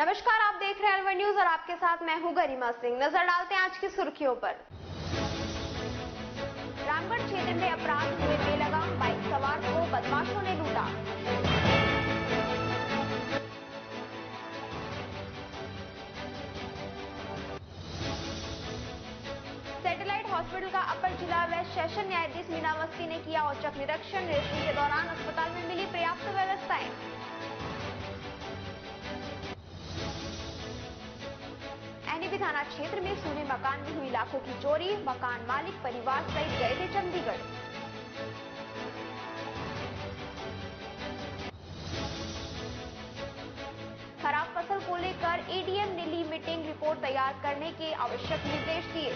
नमस्कार, आप देख रहे हैं अलवर न्यूज और आपके साथ मैं हूं गरिमा सिंह। नजर डालते हैं आज की सुर्खियों पर। रामगढ़ क्षेत्र में अपराध हुए बेलगाम, बाइक सवार को बदमाशों ने लूटा। सैटेलाइट हॉस्पिटल का अपर जिला व सेशन न्यायाधीश मीना अवस्थी ने किया औचक निरीक्षण। निरीक्षण के दौरान अस्पताल में मिली पर्याप्त व्यवस्थाएं। एनएबी थाना क्षेत्र में सूने मकान में हुई लाखों की चोरी। मकान मालिक परिवार सहित गए थे चंडीगढ़। खराब फसल को लेकर एडीएम ने ली मीटिंग, रिपोर्ट तैयार करने के आवश्यक निर्देश दिए।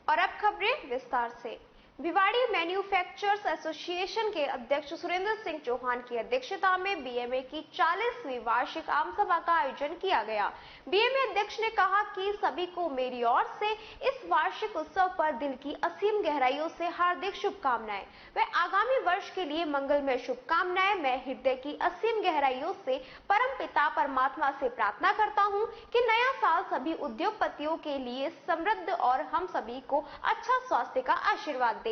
और अब खबरें विस्तार से। भिवाड़ी मैन्युफैक्चरर्स एसोसिएशन के अध्यक्ष सुरेंद्र सिंह चौहान की अध्यक्षता में बीएमए की 40वीं वार्षिक आम सभा का आयोजन किया गया। बीएमए अध्यक्ष ने कहा कि सभी को मेरी ओर से इस वार्षिक उत्सव पर दिल की असीम गहराइयों से हार्दिक शुभकामनाएं व आगामी वर्ष के लिए मंगलमय शुभकामनाएं। मैं हृदय की असीम गहराइयों से परम पिता परमात्मा से प्रार्थना करता हूं कि नया साल सभी उद्योगपतियों के लिए समृद्ध और हम सभी को अच्छा स्वास्थ्य का आशीर्वाद।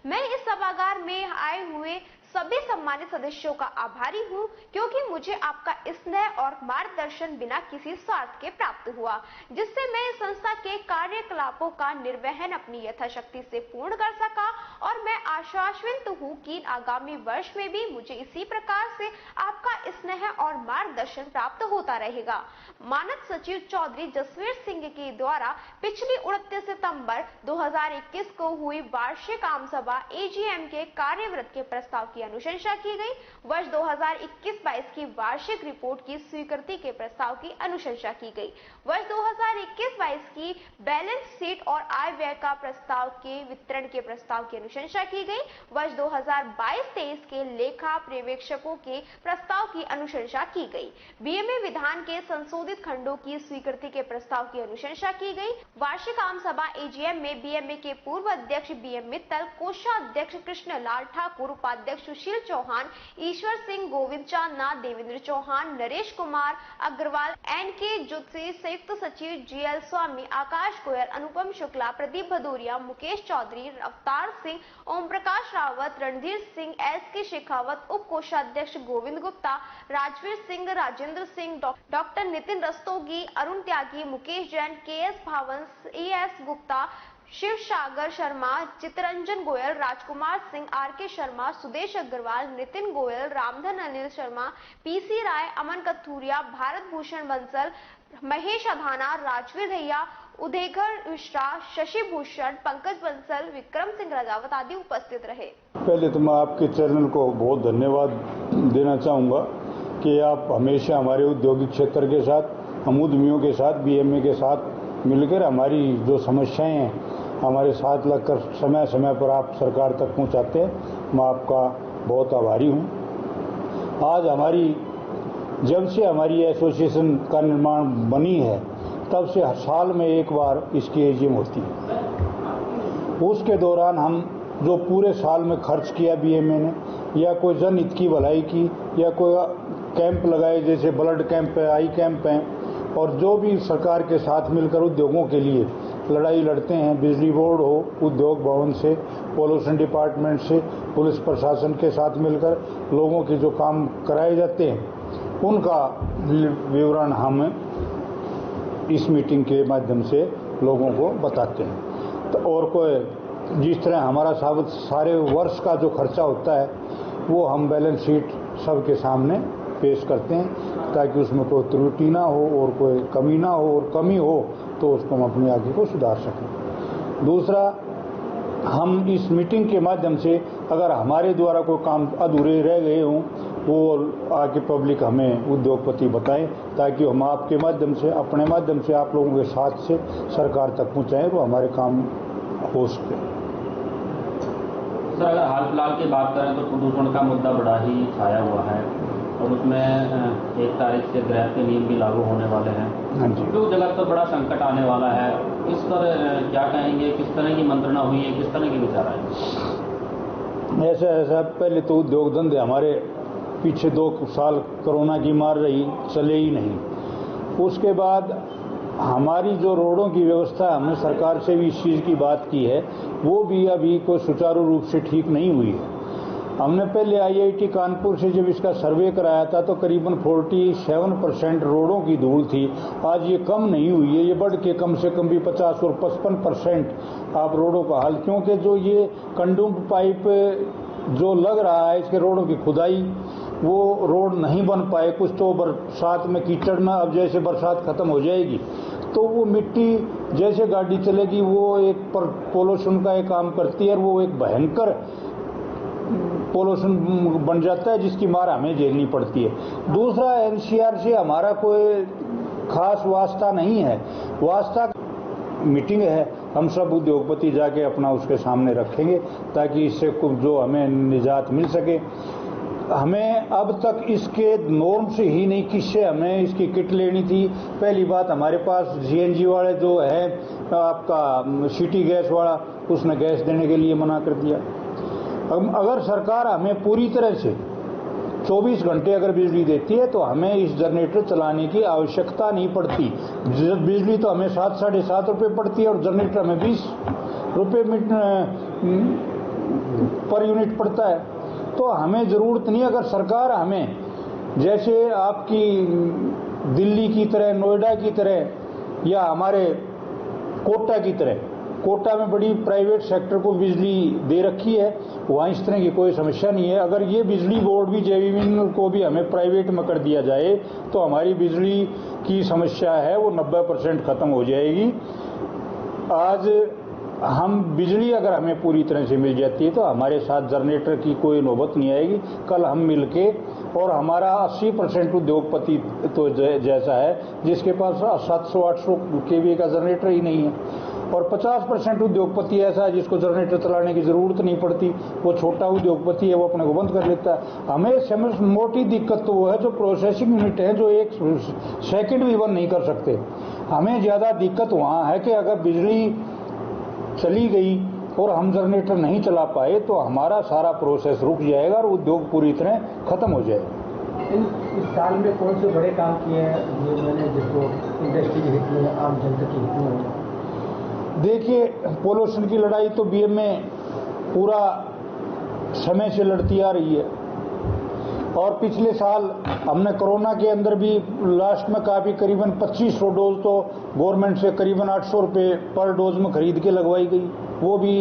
मैं इस सभागार में आए हुए सभी सम्मानित सदस्यों का आभारी हूं, क्योंकि मुझे आपका स्नेह और मार्गदर्शन बिना किसी स्वार्थ के प्राप्त हुआ, जिससे मैं इस संस्था के कार्यकलापों का निर्वहन अपनी यथाशक्ति से पूर्ण कर सका। और मैं आश्वस्त हूं कि आगामी वर्ष में भी मुझे इसी प्रकार से आपका स्नेह और मार्गदर्शन प्राप्त होता रहेगा। मानद सचिव चौधरी जसवीर सिंह के द्वारा पिछली 29 सितंबर 2021 को हुई वार्षिक आम सभा एजीएम के कार्यवृत्त के प्रस्ताव की अनुशंसा की गई। वर्ष 2021-22 की वार्षिक रिपोर्ट की स्वीकृति के प्रस्ताव की अनुशंसा की गई। वर्ष 2021-22 की बैलेंस शीट और आय व्यय का प्रस्ताव के वितरण के प्रस्ताव की अनुशंसा की गई। वर्ष 2022-23 के लेखा पर्यवेक्षकों के प्रस्ताव की अनुशंसा की गई। बीएमए विधान के संशोधित खंडों की स्वीकृति के प्रस्ताव की अनुशंसा की गई। वार्षिक आम सभा एजीएम में बीएमए के पूर्व अध्यक्ष बीएम मित्तल, कोषाध्यक्ष कृष्णलाल ठाकुर, उपाध्यक्ष सुशील चौहान, ईश्वर सिंह, गोविंद चांदना, देवेंद्र चौहान, नरेश कुमार अग्रवाल, एनके ज्योति, संयुक्त सचिव जीएल स्वामी, आकाश गोयल, अनुपम शुक्ला, प्रदीप भदौरिया, मुकेश चौधरी, अवतार सिंह, ओम प्रकाश रावत, रणधीर सिंह, एसके शेखावत, उप कोषाध्यक्ष गोविंद गुप्ता, राजवीर सिंह, राजेंद्र सिंह, डॉक्टर नितिन रस्तोगी, अरुण त्यागी, मुकेश जैन, केएस भावन, as Gupta, Shiv Sagar Sharma, Chitranjan Goyal, Rajkumar Singh, R K Sharma, Sudesh Agarwal, Nitin Goyal, Ramdhan Anil Sharma, PC राय, अमन कथूरिया, भारत भूषण बंसल, महेश अधाना, राजवीर दहिया, उदयघर मिश्रा, शशि भूषण, पंकज बंसल, विक्रम सिंह राजावत आदि उपस्थित रहे। पहले तो मैं आपके चैनल को बहुत धन्यवाद देना चाहूँगा कि आप हमेशा हमारे औद्योगिक क्षेत्र के साथ, हम उद्यमियों के साथ, बीएमए के साथ मिलकर हमारी जो समस्याएं हैं हमारे साथ लगकर समय समय पर आप सरकार तक पहुंचाते हैं। मैं आपका बहुत आभारी हूं। आज जब से हमारी एसोसिएशन का निर्माण बनी है, तब से हर साल में एक बार इसकी एजीएम होती है। उसके दौरान हम जो पूरे साल में खर्च किया बीएमए ने, या कोई जनहित की भलाई की, या कोई कैंप लगाए, जैसे ब्लड कैंप है, आई कैंप है, और जो भी सरकार के साथ मिलकर उद्योगों के लिए लड़ाई लड़ते हैं, बिजली बोर्ड हो, उद्योग भवन से, पॉल्यूशन डिपार्टमेंट से, पुलिस प्रशासन के साथ मिलकर लोगों के जो काम कराए जाते हैं, उनका विवरण हम इस मीटिंग के माध्यम से लोगों को बताते हैं। तो और कोई जिस तरह हमारा सारे वर्ष का जो खर्चा होता है वो हम बैलेंस शीट सबके सामने पेश करते हैं, ताकि उसमें कोई त्रुटि ना हो और कोई कमी ना हो, और कमी हो तो उसको हम अपने आगे को सुधार सकें। दूसरा, हम इस मीटिंग के माध्यम से अगर हमारे द्वारा कोई काम अधूरे रह गए हों, वो आगे पब्लिक हमें उद्योगपति बताएं, ताकि हम आपके माध्यम से, अपने माध्यम से आप लोगों के साथ से सरकार तक पहुँचाएँ, तो हमारे काम हो सके। सर, अगर हाल फिलहाल की बात करें तो प्रदूषण का मुद्दा बड़ा ही छाया हुआ है, और उसमें 1 तारीख से गृह के नियम भी लागू होने वाले हैं। हाँ जी। तो जगत पर बड़ा संकट आने वाला है। इस पर क्या कहेंगे, किस तरह की मंत्रणा हुई है, किस तरह के विचार आए? ऐसा पहले तो उद्योग धंधे हमारे पीछे 2 साल कोरोना की मार रही, चले ही नहीं। उसके बाद हमारी जो रोडों की व्यवस्था, हमने सरकार से भी इस चीज़ की बात की है, वो भी अभी कोई सुचारू रूप से ठीक नहीं हुई है। हमने पहले IIT कानपुर से जब इसका सर्वे कराया था तो करीबन 47% रोडों की धूल थी। आज ये कम नहीं हुई है, ये बढ़ के कम से कम भी 50 और 55% आप रोडों का हाल, क्योंकि जो ये कंडूम पाइप जो लग रहा है इसके रोडों की खुदाई, वो रोड नहीं बन पाए। कुछ तो बरसात में कीचड़ में, अब जैसे बरसात खत्म हो जाएगी तो वो मिट्टी जैसे गाड़ी चलेगी वो एक पोल्यूशन का एक काम करती है, और वो एक भयंकर पोल्यूशन बन जाता है जिसकी मार हमें झेलनी पड़ती है। दूसरा, NCR से हमारा कोई खास वास्ता नहीं है, वास्ता मीटिंग है, हम सब उद्योगपति जाके अपना उसके सामने रखेंगे ताकि इससे जो हमें निजात मिल सके। हमें अब तक इसके नॉर्म से ही नहीं, किससे हमें इसकी किट लेनी थी। पहली बात, हमारे पास GNG वाले जो है आपका सिटी गैस वाला, उसने गैस देने के लिए मना कर दिया। अगर सरकार हमें पूरी तरह से 24 घंटे अगर बिजली देती है तो हमें इस जनरेटर चलाने की आवश्यकता नहीं पड़ती। बिजली तो हमें 7 साढ़े 7 रुपये पड़ती है और जनरेटर हमें 20 रुपये पर यूनिट पड़ता है, तो हमें ज़रूरत नहीं। अगर सरकार हमें जैसे आपकी दिल्ली की तरह, नोएडा की तरह या हमारे कोटा की तरह, कोटा में बड़ी प्राइवेट सेक्टर को बिजली दे रखी है, वहाँ इस तरह की कोई समस्या नहीं है। अगर ये बिजली बोर्ड भी JVN को भी हमें प्राइवेट में कर दिया जाए तो हमारी बिजली की समस्या है वो 90% खत्म हो जाएगी। आज हम बिजली अगर हमें पूरी तरह से मिल जाती है तो हमारे साथ जनरेटर की कोई नौबत नहीं आएगी। कल हम मिलके, और हमारा 80% उद्योगपति तो जैसा है जिसके पास 700-800 kVA का जनरेटर ही नहीं है, और 50% उद्योगपति ऐसा है जिसको जनरेटर चलाने की जरूरत नहीं पड़ती। वो छोटा उद्योगपति है, वो अपने को बंद कर लेता है। हमें मोटी दिक्कत तो वो है जो प्रोसेसिंग यूनिट है, जो 1 सेकंड भी बंद नहीं कर सकते। हमें ज्यादा दिक्कत वहाँ है कि अगर बिजली चली गई और हम जनरेटर नहीं चला पाए तो हमारा सारा प्रोसेस रुक जाएगा और उद्योग पूरी तरह खत्म हो जाएगा। इस साल में कौन से बड़े काम किए हैं जो मैंने, जिसको इंडस्ट्री के हित में, आम जनता के हित में? देखिए, पोल्यूशन की लड़ाई तो BMA पूरा समय से लड़ती आ रही है, और पिछले साल हमने कोरोना के अंदर भी लास्ट में काफी करीबन 2500 डोज तो गवर्नमेंट से करीबन 800 रुपये पर डोज में खरीद के लगवाई गई। वो भी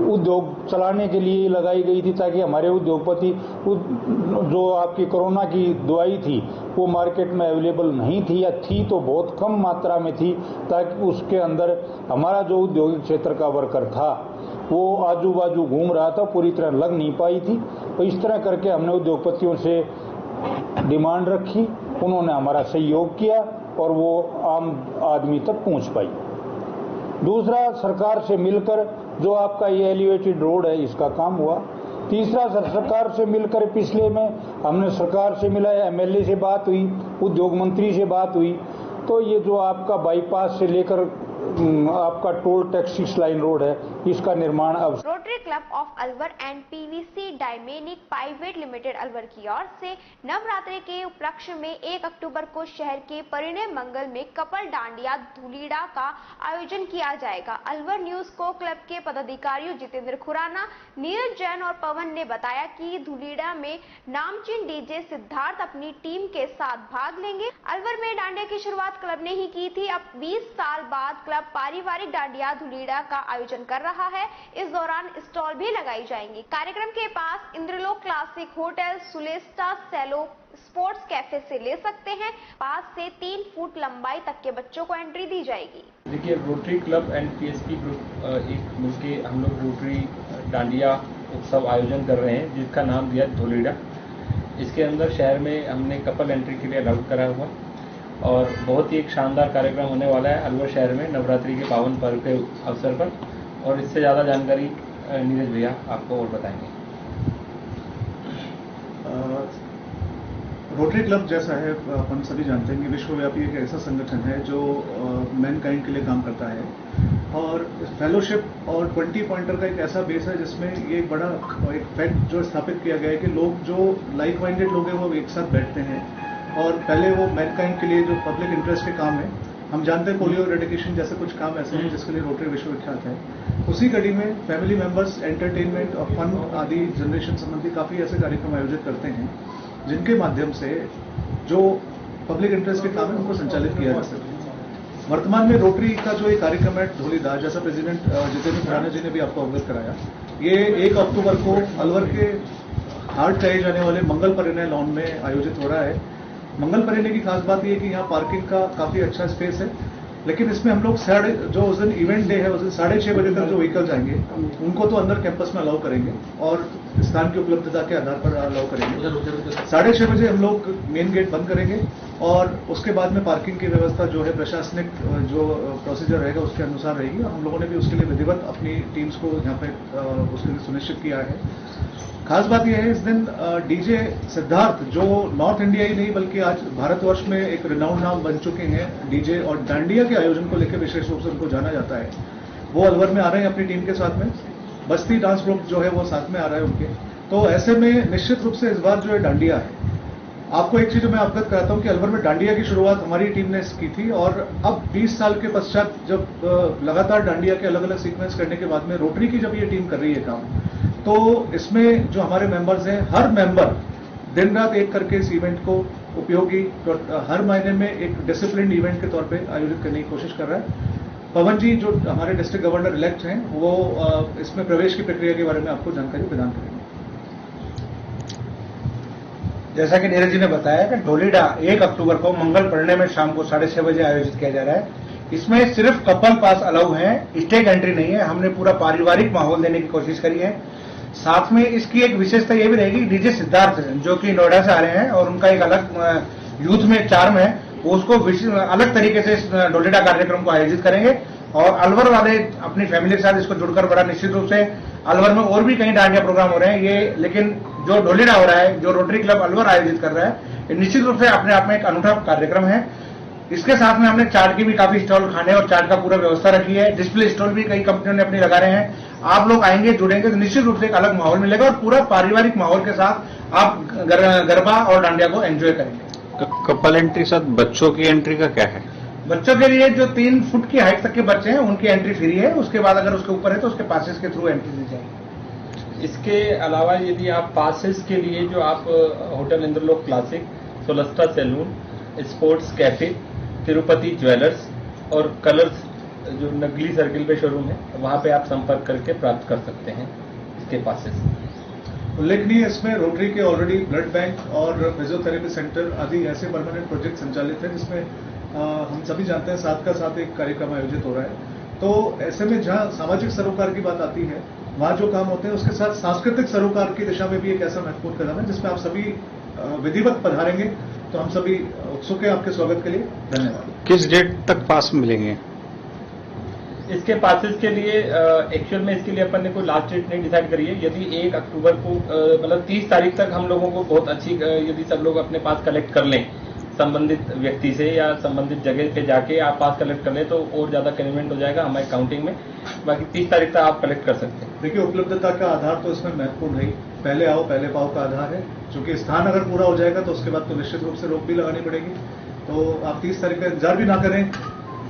उद्योग चलाने के लिए लगाई गई थी ताकि हमारे उद्योगपति, जो आपकी कोरोना की दवाई थी वो मार्केट में अवेलेबल नहीं थी, या थी तो बहुत कम मात्रा में थी, ताकि उसके अंदर हमारा जो उद्योगिक क्षेत्र का वर्कर था वो आजू बाजू घूम रहा था, पूरी तरह लग नहीं पाई थी। तो इस तरह करके हमने उद्योगपतियों से डिमांड रखी, उन्होंने हमारा सहयोग किया और वो आम आदमी तक पहुंच पाई। दूसरा, सरकार से मिलकर जो आपका ये एलिवेटेड रोड है इसका काम हुआ। तीसरा, सरकार से मिलकर पिछले में हमने सरकार से मिला, MLA से बात हुई, उद्योग मंत्री से बात हुई, तो ये जो आपका बाईपास से लेकर आपका टोल टैक्स 6 लाइन रोड है, इसका निर्माण अब rotary club of Alwar and PVC dynamic private limited Alwar की ओर से नवरात्रि के उपलक्ष्य में 1 अक्टूबर को शहर के परिणय मंगल में कपल डांडिया धूलिड़ा का आयोजन किया जाएगा। अलवर न्यूज को क्लब के पदाधिकारियों जितेंद्र खुराना, नीरज जैन और पवन ने बताया कि धूलिड़ा में नामचीन DJ सिद्धार्थ अपनी टीम के साथ भाग लेंगे। अलवर में डांडिया की शुरुआत क्लब ने ही की थी। अब 20 साल बाद क्लब पारिवारिक डांडिया धूलिड़ा का आयोजन कर रहा है। इस दौरान स्टॉल भी लगाई जाएंगी। कार्यक्रम के पास इंद्रलोक क्लासिक होटल, सुलेस्टा सेलो स्पोर्ट्स कैफे से ले सकते हैं। 5 से 3 फुट लंबाई तक के बच्चों को एंट्री दी जाएगी। देखिए, rotary club and PSP group एक मिलके हम लोग रोटरी डांडिया उत्सव आयोजन कर रहे हैं जिसका नाम दिया धूलिड़ा। इसके अंदर शहर में हमने कपल एंट्री के लिए अलाउड करा हुआ और बहुत ही एक शानदार कार्यक्रम होने वाला है अलवर शहर में नवरात्रि के पावन पर्व के अवसर पर। और इससे ज़्यादा जानकारी नीरज भैया आपको और बताएंगे। रोटरी क्लब जैसा है, अपन सभी जानते हैं कि विश्वव्यापी एक ऐसा संगठन है जो मैनकाइंड के लिए काम करता है। और फेलोशिप और 20 पॉइंटर का एक ऐसा बेस है जिसमें ये एक बड़ा एक फैक्ट जो स्थापित किया गया है कि लोग जो लाइक माइंडेड लोग हैं वो एक साथ बैठते हैं और पहले वो मैनकाइंड के लिए जो पब्लिक इंटरेस्ट के काम है, हम जानते हैं पोलियो इरेडिकेशन जैसे कुछ काम ऐसे हैं जिसके लिए रोटरी विश्वविख्यात है, उसी कड़ी में फैमिली मेंबर्स एंटरटेनमेंट और फन आदि जनरेशन संबंधी काफी ऐसे कार्यक्रम आयोजित करते हैं जिनके माध्यम से जो पब्लिक इंटरेस्ट के काम है उनको संचालित किया जा सके। वर्तमान में रोटरी का जो एक कार्यक्रम है ढोलीदा, जैसा प्रेसिडेंट जितेंद्र खुराना जी ने भी आपको अवगत कराया, ये 1 अक्टूबर को अलवर के हार्ट कहे जाने वाले मंगल परिणय लॉन में आयोजित हो रहा है। मंगल परिणय की खास बात यह है कि यहाँ पार्किंग का काफी अच्छा स्पेस है, लेकिन इसमें हम लोग जो उस दिन इवेंट डे है उस दिन 6:30 बजे तक जो व्हीकल आएंगे उनको तो अंदर कैंपस में अलाउ करेंगे और स्थान की उपलब्धता के आधार पर अलाउ करेंगे। 6:30 बजे हम लोग मेन गेट बंद करेंगे और उसके बाद में पार्किंग की व्यवस्था जो है प्रशासनिक जो प्रोसीजर रहेगा उसके अनुसार रहेगी। हम लोगों ने भी उसके लिए विधिवत अपनी टीम्स को यहाँ पे उसके लिए सुनिश्चित किया है। खास बात यह है इस दिन डीजे सिद्धार्थ जो नॉर्थ इंडिया ही नहीं बल्कि आज भारतवर्ष में एक रिनाउंड नाम बन चुके हैं डीजे और डांडिया के आयोजन को लेकर विशेष रूप से उनको जाना जाता है, वो अलवर में आ रहे हैं अपनी टीम के साथ में। बस्ती डांस ग्रुप जो है वो साथ में आ रहा है उनके। तो ऐसे में निश्चित रूप से इस बार जो है डांडिया है। आपको एक चीज मैं अवगत कराता हूं कि अलवर में डांडिया की शुरुआत हमारी टीम ने की थी और अब 20 साल के पश्चात जब लगातार डांडिया के अलग अलग सीक्वेंस करने के बाद में रोटरी की जब ये टीम कर रही है काम, तो इसमें जो हमारे मेंबर्स हैं हर मेंबर दिन रात एक करके इस इवेंट को उपयोगी हर महीने में एक डिसिप्लिन इवेंट के तौर पे आयोजित करने की कोशिश कर रहा है। पवन जी जो हमारे डिस्ट्रिक्ट गवर्नर इलेक्ट हैं वो इसमें प्रवेश की प्रक्रिया के बारे में आपको जानकारी प्रदान करेंगे। जैसा कि नीरज जी ने बताया कि ढोलीडा 1 अक्टूबर को मंगल परिणय में शाम को 6:30 बजे आयोजित किया जा रहा है। इसमें सिर्फ कपल पास अलाउ है, स्टेज एंट्री नहीं है। हमने पूरा पारिवारिक माहौल देने की कोशिश करी है। साथ में इसकी एक विशेषता यह भी रहेगी डीजे सिद्धार्थ जो कि नोएडा से आ रहे हैं और उनका एक अलग यूथ में चार्म है, वो उसको अलग तरीके से इस ढोलीडा कार्यक्रम को आयोजित करेंगे और अलवर वाले अपनी फैमिली के साथ इसको जुड़कर बड़ा निश्चित रूप से अलवर में और भी कई डांडिया प्रोग्राम हो रहे हैं ये, लेकिन जो ढोलीडा हो रहा है जो रोटरी क्लब अलवर आयोजित कर रहा है ये निश्चित रूप से अपने आप में एक अनूठा कार्यक्रम है। इसके साथ में हमने चाट की भी काफी स्टॉल खाने और चाट का पूरा व्यवस्था रखी है। डिस्प्ले स्टॉल भी कई कंपनियों ने अपनी लगा रहे हैं। आप लोग आएंगे जुड़ेंगे तो निश्चित रूप से एक अलग माहौल मिलेगा और पूरा पारिवारिक माहौल के साथ आप गरबा और डांडिया को एंजॉय करेंगे। कपल एंट्री साथ बच्चों की एंट्री का क्या है? बच्चों के लिए जो 3 फुट की हाइट तक के बच्चे हैं उनकी एंट्री फ्री है। उसके बाद अगर उसके ऊपर है तो उसके पासेस के थ्रू एंट्री दी जाएगी। इसके अलावा यदि आप पासेस के लिए जो आप hotel Indralok classic, Solasta salon, sports cafe, Tirupati jewellers और कलर्स जो नगली सर्किल पे शोरूम है वहां पे आप संपर्क करके प्राप्त कर सकते हैं इसके पासेस। उल्लेखनीय इसमें रोटरी के ऑलरेडी ब्लड बैंक और फिजियोथेरेपी सेंटर आदि ऐसे परमानेंट प्रोजेक्ट संचालित है जिसमें हम सभी जानते हैं साथ का साथ एक कार्यक्रम आयोजित हो रहा है। तो ऐसे में जहां सामाजिक सरोकार की बात आती है वहां जो काम होते हैं उसके साथ सांस्कृतिक सरोकार की दिशा में भी एक ऐसा महत्वपूर्ण कदम है जिसमें आप सभी विधिवत पधारेंगे तो हम सभी उत्सुक हैं आपके स्वागत के लिए। धन्यवाद। किस डेट तक पास मिलेंगे? इसके पासेस के लिए एक्चुअल में इसके लिए अपन ने कोई लास्ट डेट नहीं डिसाइड करी है। यदि 1 अक्टूबर को मतलब 30 तारीख तक हम लोगों को बहुत अच्छी यदि सब लोग अपने पास कलेक्ट कर लें संबंधित व्यक्ति से या संबंधित जगह पे जाके आप पास कलेक्ट कर लें तो और ज्यादा कन्वीनियंट हो जाएगा हमारे काउंटिंग में। बाकी 30 तारीख तक आप कलेक्ट कर सकते हैं। देखिए उपलब्धता का आधार तो इसमें महत्वपूर्ण है, पहले आओ पहले पाओ का आधार है। चूंकि स्थान अगर पूरा हो जाएगा तो उसके बाद तो निश्चित रूप से रोक भी लगानी पड़ेगी। तो आप 30 तारीख का इंतजार भी ना करें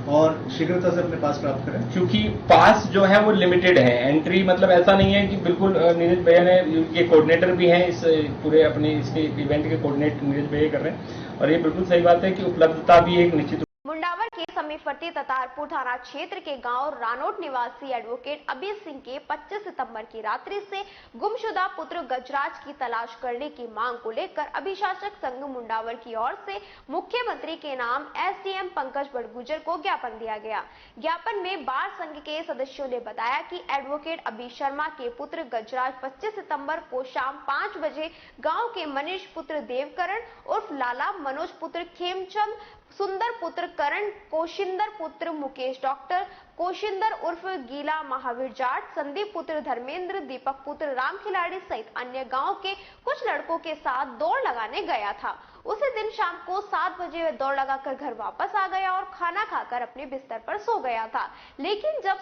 और शीघ्रता से अपने पास प्राप्त करें। क्योंकि पास जो है वो लिमिटेड है, एंट्री मतलब ऐसा नहीं है कि बिल्कुल नीरज भैया ने ये कोऑर्डिनेटर भी हैं इस पूरे अपने इसके इवेंट के कोऑर्डिनेट नीरज भैया कर रहे हैं और ये बिल्कुल सही बात है कि उपलब्धता भी एक निश्चित। मुंडावर के समीपवर्ती ततारपुर थाना क्षेत्र के गांव रानोट निवासी एडवोकेट अबीर सिंह के 25 सितंबर की रात्रि से गुमशुदा पुत्र गजराज की तलाश करने की मांग को लेकर अभिशासक संघ मुंडावर की ओर से मुख्यमंत्री के नाम एसडीएम पंकज बड़गुजर को ज्ञापन दिया गया। ज्ञापन में बार संघ के सदस्यों ने बताया कि एडवोकेट अबीर शर्मा के पुत्र गजराज 25 सितंबर को शाम 5 बजे गाँव के मनीष पुत्र देवकरण उर्फ लाला, मनोज पुत्र खेमचंद, सुंदर पुत्र करण, कोशिंदर पुत्र मुकेश, डॉक्टर कोशिंदर उर्फ गीला महावीर जाट, संदीप पुत्र धर्मेंद्र, दीपक पुत्र राम खिलाड़ी सहित अन्य गांव के कुछ लड़कों के साथ दौड़ लगाने गया था। उसी दिन शाम को 7 बजे वह दौड़ लगाकर घर वापस आ गया और खाना खाकर अपने बिस्तर पर सो गया था। लेकिन जब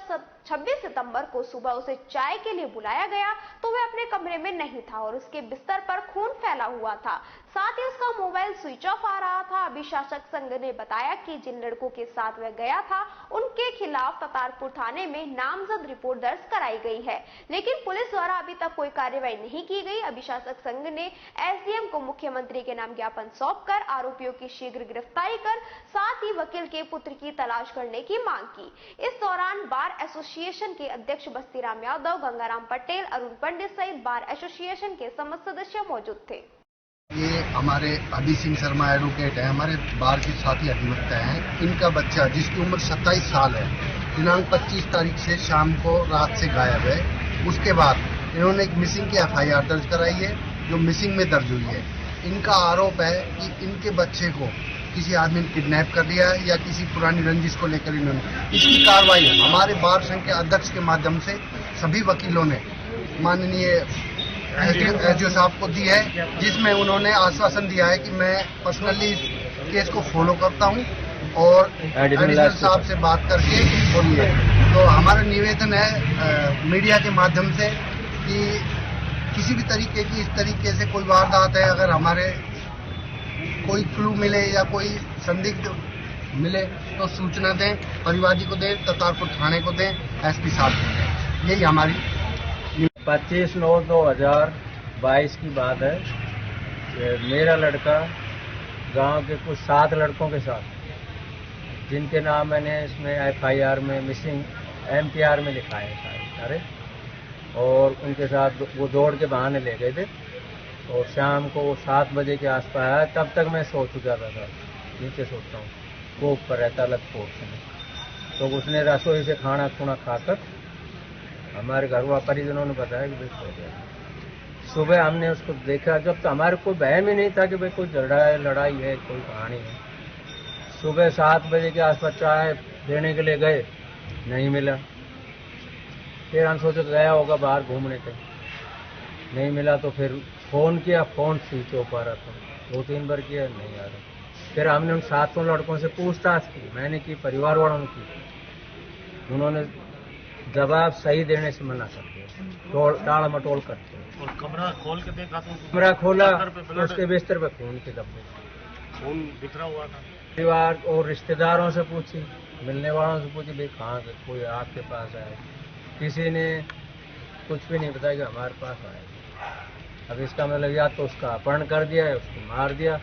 26 सितंबर को सुबह उसे चाय के लिए बुलाया गया तो वह अपने कमरे में नहीं था और उसके बिस्तर पर खून फैला हुआ था। साथ ही उसका मोबाइल स्विच ऑफ आ रहा था। अभिशासक संघ ने बताया कि जिन लड़कों के साथ वह गया था उनके खिलाफ ततारपुर थाने में नामजद रिपोर्ट दर्ज कराई गई है, लेकिन पुलिस द्वारा अभी तक कोई कार्रवाई नहीं की गई। अभिशासक संघ ने एसडीएम को मुख्यमंत्री के नाम ज्ञापन सौंपकर आरोपियों की शीघ्र गिरफ्तारी कर साथ ही वकील के पुत्र की तलाश करने की मांग की। इस दौरान बार एसोसिएशन के अध्यक्ष बस्तीराम यादव, गंगाराम पटेल, अरुण पंडित सहित बार एसोसिएशन के समस्त सदस्य मौजूद थे। ये हमारे अभी सिंह शर्मा एडवोकेट है, हमारे बार के साथी अधिवक्ता हैं। इनका बच्चा जिसकी उम्र 27 साल है, दिनांक 25 तारीख से शाम को रात से गायब है। उसके बाद इन्होंने एक मिसिंग की एफआईआर दर्ज कराई है जो मिसिंग में दर्ज हुई है। इनका आरोप है कि इनके बच्चे को किसी आदमी ने किडनैप कर लिया है या किसी पुरानी रंजिश को लेकर इन्होंने इसकी कार्रवाई हमारे बार संघ के अध्यक्ष के माध्यम से सभी वकीलों ने माननीय एसडीओ साहब को दी है, जिसमें उन्होंने आश्वासन दिया है कि मैं पर्सनली इस केस को फॉलो करता हूं और एडिशनल साहब से बात करके बोलिए। तो हमारा निवेदन है मीडिया के माध्यम से कि किसी भी तरीके की इस तरीके से कोई वारदात है, अगर हमारे कोई क्लू मिले या कोई संदिग्ध मिले तो सूचना दें, परिवादी को दें, ततारपुर थाने को दें, एसपी साहब को दें। यही हमारी 25/9/2022 की बात है। मेरा लड़का गांव के कुछ 7 लड़कों के साथ, जिनके नाम मैंने इसमें एफआईआर में मिसिंग एमपीआर में लिखा है सारे, और उनके साथ वो दौड़ के बहाने ले गए थे और शाम को 7 बजे के आसपास आया। तब तक मैं सो चुका था, नीचे सोता हूँ, वो ऊपर रहता अलग पोर्ट में। तो उसने रसोई से खाना खुना खाकर हमारे घर वाले परिजनों ने बताया कि भाई सो गया। सुबह हमने उसको देखा, जब तो हमारे को बहम ही नहीं था कि भाई कोई लड़ाई है, कोई कहानी है। सुबह 7 बजे के आसपास चाय देने के लिए गए, नहीं मिला। फिर हम सोचे गया होगा बाहर घूमने के, नहीं मिला। तो फिर फोन किया, फोन स्विच ऑफ आ रहा था, 2-3 बार किया, नहीं आ रहा। फिर हमने उन 7 लड़कों से पूछताछ की, मैंने की, परिवार वालों ने की। उन्होंने जवाब सही देने से मना कर दिया, टाल मटोल करते। और कमरा खोल के देखा तो कमरा खोला तो उसके बिस्तर पे खून के धब्बे, खून बिखरा हुआ था। परिवार और रिश्तेदारों से पूछी, मिलने वालों से पूछी, भाई कहाँ से कोई आपके पास आया? किसी ने कुछ भी नहीं बताया कि हमारे पास आया। अब इसका मतलब या तो उसका अपहरण कर दिया है, उसको मार दिया।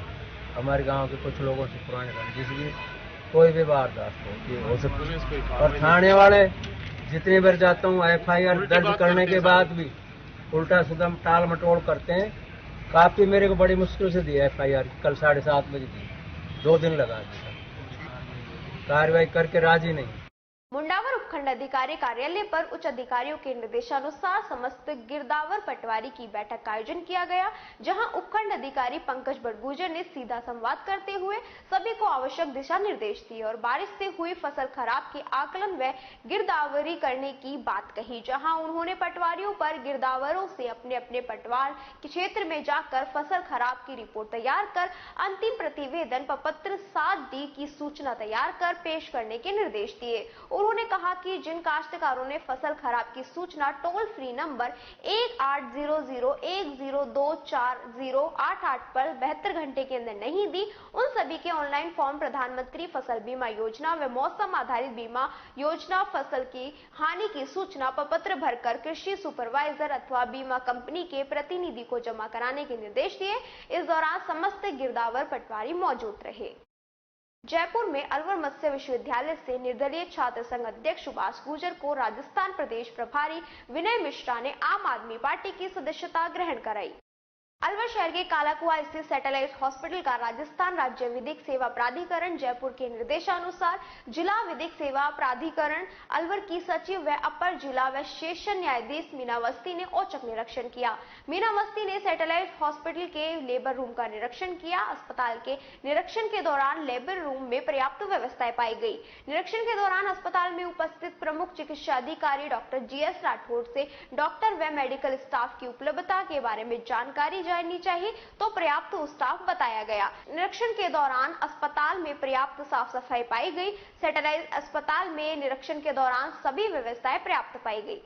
हमारे गांव के कुछ लोगों से पुराने रंजिश की कोई भी वारदात हो सकती है। और थाने वाले जितनी बार जाता हूँ एफआईआर दर्ज करने के बाद भी उल्टा सीधा टाल मटोल करते हैं। काफी मेरे को बड़ी मुश्किल से दी एफआईआर, कल 7:30 बजे दी, 2 दिन लगा दिया, कार्रवाई करके राजी नहीं। मुंडावर उपखंड अधिकारी कार्यालय पर उच्च अधिकारियों के निर्देशानुसार समस्त गिरदावर पटवारी की बैठक का आयोजन किया गया, जहां उपखंड अधिकारी पंकज बड़गुजर ने सीधा संवाद करते हुए सभी को आवश्यक दिशा निर्देश दिए और बारिश से हुई फसल खराब के आकलन व गिरदावरी करने की बात कही। जहां उन्होंने पटवारियों पर गिरदावरों से अपने अपने पटवार के क्षेत्र में जाकर फसल खराब की रिपोर्ट तैयार कर अंतिम प्रतिवेदन पत्र 7D की सूचना तैयार कर पेश करने के निर्देश दिए। उन्होंने कहा कि जिन काश्तकारों ने फसल खराब की सूचना टोल फ्री नंबर 1800102408 पर 72 घंटे के अंदर नहीं दी, उन सभी के ऑनलाइन फॉर्म प्रधानमंत्री फसल बीमा योजना व मौसम आधारित बीमा योजना फसल की हानि की सूचना पत्र भरकर कृषि सुपरवाइजर अथवा बीमा कंपनी के प्रतिनिधि को जमा कराने के निर्देश दिए। इस दौरान समस्त गिरदावर पटवारी मौजूद रहे। जयपुर में अलवर मत्स्य विश्वविद्यालय से निर्दलीय छात्र संघ अध्यक्ष सुभाष गुर्जर को राजस्थान प्रदेश प्रभारी विनय मिश्रा ने आम आदमी पार्टी की सदस्यता ग्रहण कराई। अलवर शहर के कालाकुआ स्थित सैटेलाइट हॉस्पिटल का राजस्थान राज्य विधिक सेवा प्राधिकरण जयपुर के निर्देशानुसार जिला विधिक सेवा प्राधिकरण अलवर की सचिव व अपर जिला व सेशन न्यायाधीश मीना अवस्थी ने औचक निरीक्षण किया। मीना अवस्थी ने सैटेलाइट हॉस्पिटल के लेबर रूम का निरीक्षण किया। अस्पताल के निरीक्षण के दौरान लेबर रूम में पर्याप्त व्यवस्थाएं पाई गई। निरीक्षण के दौरान अस्पताल में उपस्थित प्रमुख चिकित्सा अधिकारी डॉक्टर GS राठौड़ से डॉक्टर व मेडिकल स्टाफ की उपलब्धता के बारे में जानकारी जानी चाहिए तो पर्याप्त स्टाफ बताया गया। निरीक्षण के दौरान अस्पताल में पर्याप्त साफ सफाई पाई गई। सैटेलाइट अस्पताल में निरीक्षण के दौरान सभी व्यवस्थाएं पर्याप्त पाई गई।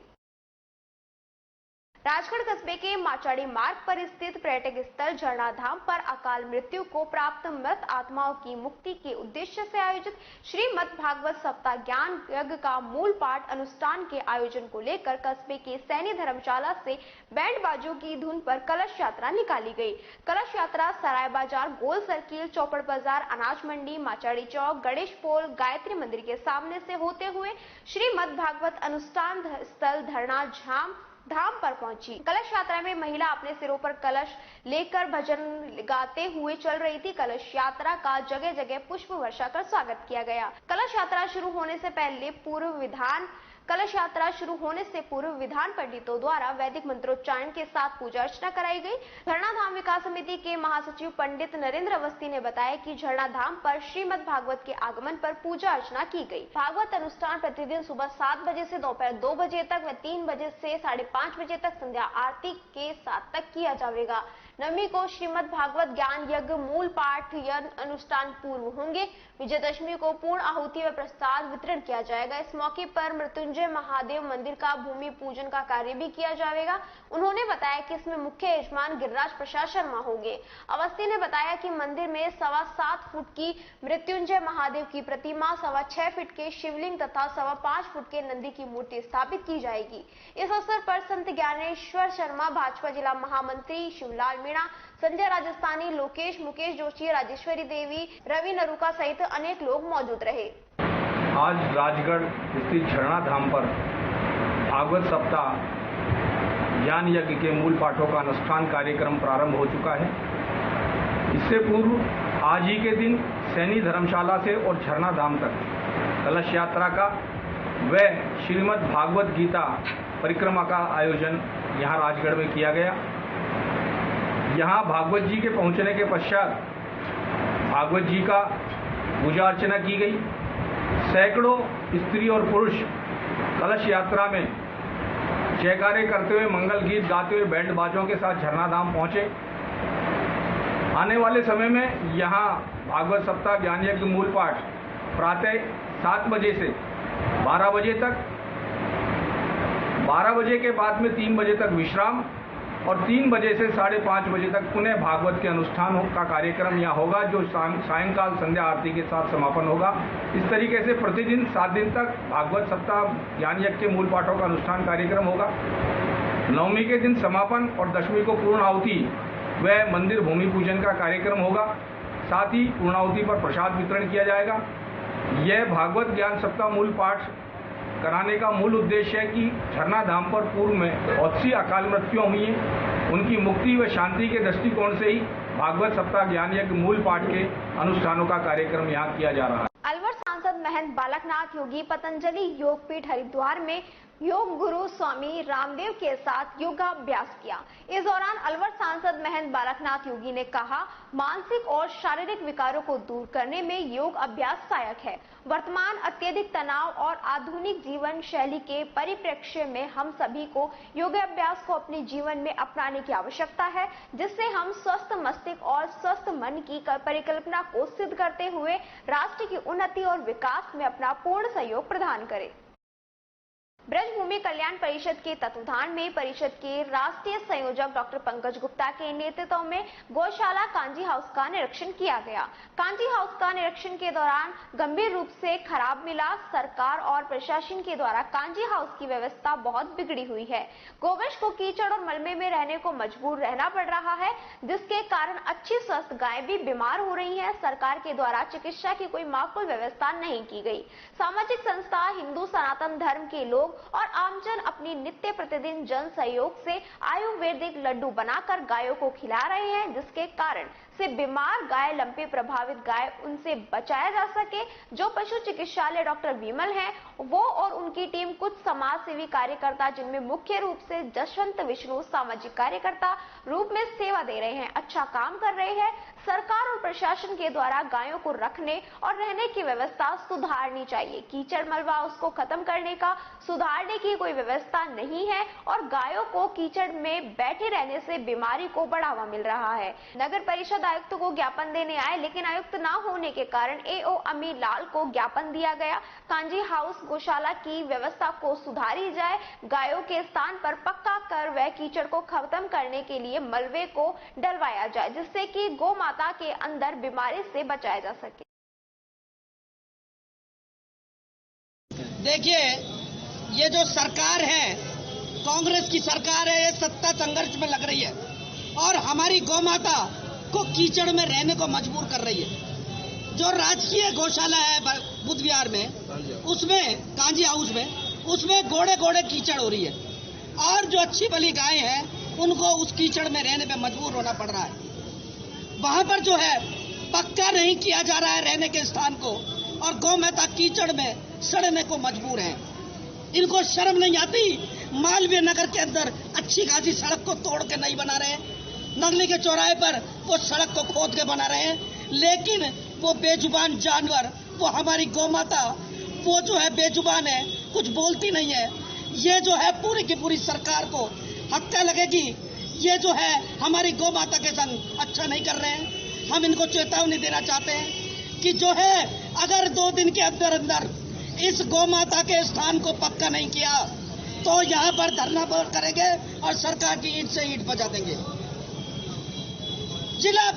राजगढ़ कस्बे के माचाड़ी मार्ग पर स्थित पर्यटक स्थल झरना धाम पर अकाल मृत्यु को प्राप्त मृत आत्माओं की मुक्ति के उद्देश्य से आयोजित श्रीमद् भागवत सप्ताह ज्ञान यज्ञ का मूल पाठ अनुष्ठान के आयोजन को लेकर कस्बे के सैनी धर्मशाला से बैंड बाजों की धुन पर कलश यात्रा निकाली गई। कलश यात्रा सराय बाजार, गोल सर्किल, चौपड़ बाजार, अनाज मंडी, माचाड़ी चौक, गणेश पोल, गायत्री मंदिर के सामने से होते हुए श्रीमद् भागवत अनुष्ठान स्थल धरना धाम पर पहुंची। कलश यात्रा में महिला अपने सिरों पर कलश लेकर भजन गाते हुए चल रही थी। कलश यात्रा का जगह जगह पुष्प वर्षा कर स्वागत किया गया। कलश यात्रा शुरू होने से पूर्व विधान पंडितों द्वारा वैदिक मंत्रोच्चारण के साथ पूजा अर्चना कराई गई। झरना धाम विकास समिति के महासचिव पंडित नरेंद्र अवस्थी ने बताया कि झरना धाम पर श्रीमद् भागवत के आगमन पर पूजा अर्चना की गई। भागवत अनुष्ठान प्रतिदिन सुबह 7 बजे से दोपहर 2 बजे तक व 3 बजे से 5:30 बजे तक संध्या आरती के साथ तक किया जाएगा। नवमी को श्रीमद् भागवत ज्ञान यज्ञ मूल पाठ अनुष्ठान पूर्व होंगे। विजयदशमी को पूर्ण आहुति व प्रसाद वितरण किया जाएगा। इस मौके पर मृत्युंजय महादेव मंदिर का भूमि पूजन का कार्य भी किया जाएगा। उन्होंने बताया कि इसमें मुख्य यजमान गिरिराज प्रसाद शर्मा होंगे। अवस्थी ने बताया कि मंदिर में 7.25 फुट की मृत्युंजय महादेव की प्रतिमा, 6.25 फीट के शिवलिंग तथा 5.25 फुट के नंदी की मूर्ति स्थापित की जाएगी। इस अवसर पर संत ज्ञानेश्वर शर्मा, भाजपा जिला महामंत्री शिवलाल मीणा, संजय राजस्थानी, लोकेश, मुकेश जोशी, राजेश्वरी देवी, रवि नरुका सहित अनेक लोग मौजूद रहे। आज राजगढ़ स्थित झरना धाम पर भागवत सप्ताह ज्ञान यज्ञ के मूल पाठों का अनुष्ठान कार्यक्रम प्रारंभ हो चुका है। इससे पूर्व आज ही के दिन सैनी धर्मशाला से और झरना धाम तक कलश यात्रा का व श्रीमद् भागवत गीता परिक्रमा का आयोजन यहाँ राजगढ़ में किया गया। यहाँ भागवत जी के पहुँचने के पश्चात भागवत जी का पूजा अर्चना की गई। सैकड़ों स्त्री और पुरुष कलश यात्रा में जयकारे करते हुए, मंगल गीत गाते हुए बैंड बाजों के साथ झरना धाम पहुंचे। आने वाले समय में यहाँ भागवत सप्ताह ज्ञान यज्ञ मूल पाठ प्रातः 7 बजे से 12 बजे तक, 12 बजे के बाद में 3 बजे तक विश्राम और 3 बजे से 5:30 बजे तक पुनः भागवत के अनुष्ठान का कार्यक्रम यहाँ होगा, जो सायंकाल संध्या आरती के साथ समापन होगा। इस तरीके से प्रतिदिन 7 दिन तक भागवत सप्ताह ज्ञान यज्ञ के मूल पाठों का अनुष्ठान कार्यक्रम होगा। नवमी के दिन समापन और दशमी को पूर्ण आहुति व मंदिर भूमि पूजन का कार्यक्रम होगा। साथ ही पूर्णाहुति पर प्रसाद वितरण किया जाएगा। यह भागवत ज्ञान सप्ताह मूल पाठ कराने का मूल उद्देश्य है कि झरना धाम पर पूर्व में बहुत सी अकाल मृत्युएं हुई हैं, उनकी मुक्ति व शांति के दृष्टिकोण से ही भागवत सप्ताह ज्ञान यज्ञ मूल पाठ के अनुष्ठानों का कार्यक्रम यहाँ किया जा रहा है। अलवर सांसद महंत बालकनाथ योगी पतंजलि योगपीठ हरिद्वार में योग गुरु स्वामी रामदेव के साथ योगाभ्यास किया। इस दौरान अलवर सांसद महंत बालकनाथ योगी ने कहा, मानसिक और शारीरिक विकारों को दूर करने में योग अभ्यास सहायक है। वर्तमान अत्यधिक तनाव और आधुनिक जीवन शैली के परिप्रेक्ष्य में हम सभी को योगाभ्यास को अपने जीवन में अपनाने की आवश्यकता है, जिससे हम स्वस्थ मस्तिष्क और स्वस्थ मन की परिकल्पना को सिद्ध करते हुए राष्ट्र की उन्नति और विकास में अपना पूर्ण सहयोग प्रदान करें। ब्रजभूमि कल्याण परिषद के तत्वाधान में परिषद के राष्ट्रीय संयोजक डॉक्टर पंकज गुप्ता के नेतृत्व में गौशाला कांजी हाउस का निरीक्षण किया गया। कांजी हाउस का निरीक्षण के दौरान गंभीर रूप से खराब मिला। सरकार और प्रशासन के द्वारा कांजी हाउस की व्यवस्था बहुत बिगड़ी हुई है। गोवंश को कीचड़ और मलबे में रहने को मजबूर रहना पड़ रहा है, जिसके कारण अच्छी स्वस्थ गायें भी बीमार हो रही है। सरकार के द्वारा चिकित्सा की कोई माकूल व्यवस्था नहीं की गई। सामाजिक संस्था, हिंदू सनातन धर्म के लोग और आमजन अपनी नित्य प्रतिदिन जन सहयोग से आयुर्वेदिक लड्डू बनाकर गायों को खिला रहे हैं, जिसके कारण से बीमार गाय, लंपी प्रभावित गाय, उनसे बचाया जा सके। जो पशु चिकित्सालय डॉक्टर विमल हैं, वो और उनकी टीम कुछ समाज सेवी कार्यकर्ता, जिनमें मुख्य रूप से जसवंत विष्णु सामाजिक कार्यकर्ता रूप में सेवा दे रहे हैं, अच्छा काम कर रहे हैं। सरकार और प्रशासन के द्वारा गायों को रखने और रहने की व्यवस्था सुधारनी चाहिए। कीचड़ मलबा उसको खत्म करने का सुधारने की कोई व्यवस्था नहीं है और गायों को कीचड़ में बैठे रहने से बीमारी को बढ़ावा मिल रहा है। नगर परिषद आयुक्त को ज्ञापन देने आए, लेकिन आयुक्त न होने के कारण एओ अमी लाल को ज्ञापन दिया गया। कांजी हाउस गौशाला की व्यवस्था को सुधारी जाए, गायों के स्थान पर पक्का कर वह कीचड़ को खत्म करने के लिए मलबे को डलवाया जाए, जिससे कि गौ माता के अंदर बीमारी से बचाया जा सके। देखिए, ये जो सरकार है, कांग्रेस की सरकार है, ये सत्ता संघर्ष में लग रही है और हमारी गौ माता को कीचड़ में रहने को मजबूर कर रही है। जो राजकीय गौशाला है बुद्ध विहार में, उसमें कांजी हाउस में, उसमें गोड़े गोड़े कीचड़ हो रही है और जो अच्छी भली गाय हैं उनको उस कीचड़ में रहने में मजबूर होना पड़ रहा है। वहां पर जो है पक्का नहीं किया जा रहा है रहने के स्थान को और गौ माता कीचड़ में सड़ने को मजबूर है। इनको शर्म नहीं आती? मालवीय नगर के अंदर अच्छी खासी सड़क को तोड़ के नहीं बना रहे, नगली के चौराहे पर वो सड़क को खोद के बना रहे हैं, लेकिन वो बेजुबान जानवर, वो हमारी गौ माता, वो जो है बेजुबान है, कुछ बोलती नहीं है। ये जो है पूरी की पूरी सरकार को हत्या लगेगी। ये जो है हमारी गौ माता के संग अच्छा नहीं कर रहे हैं। हम इनको चेतावनी देना चाहते हैं कि जो है अगर 2 दिन के अंदर अंदर इस गौ माता के स्थान को पक्का नहीं किया तो यहाँ पर धरना करेंगे और सरकार की ईंट से ईंट बजा देंगे। जिला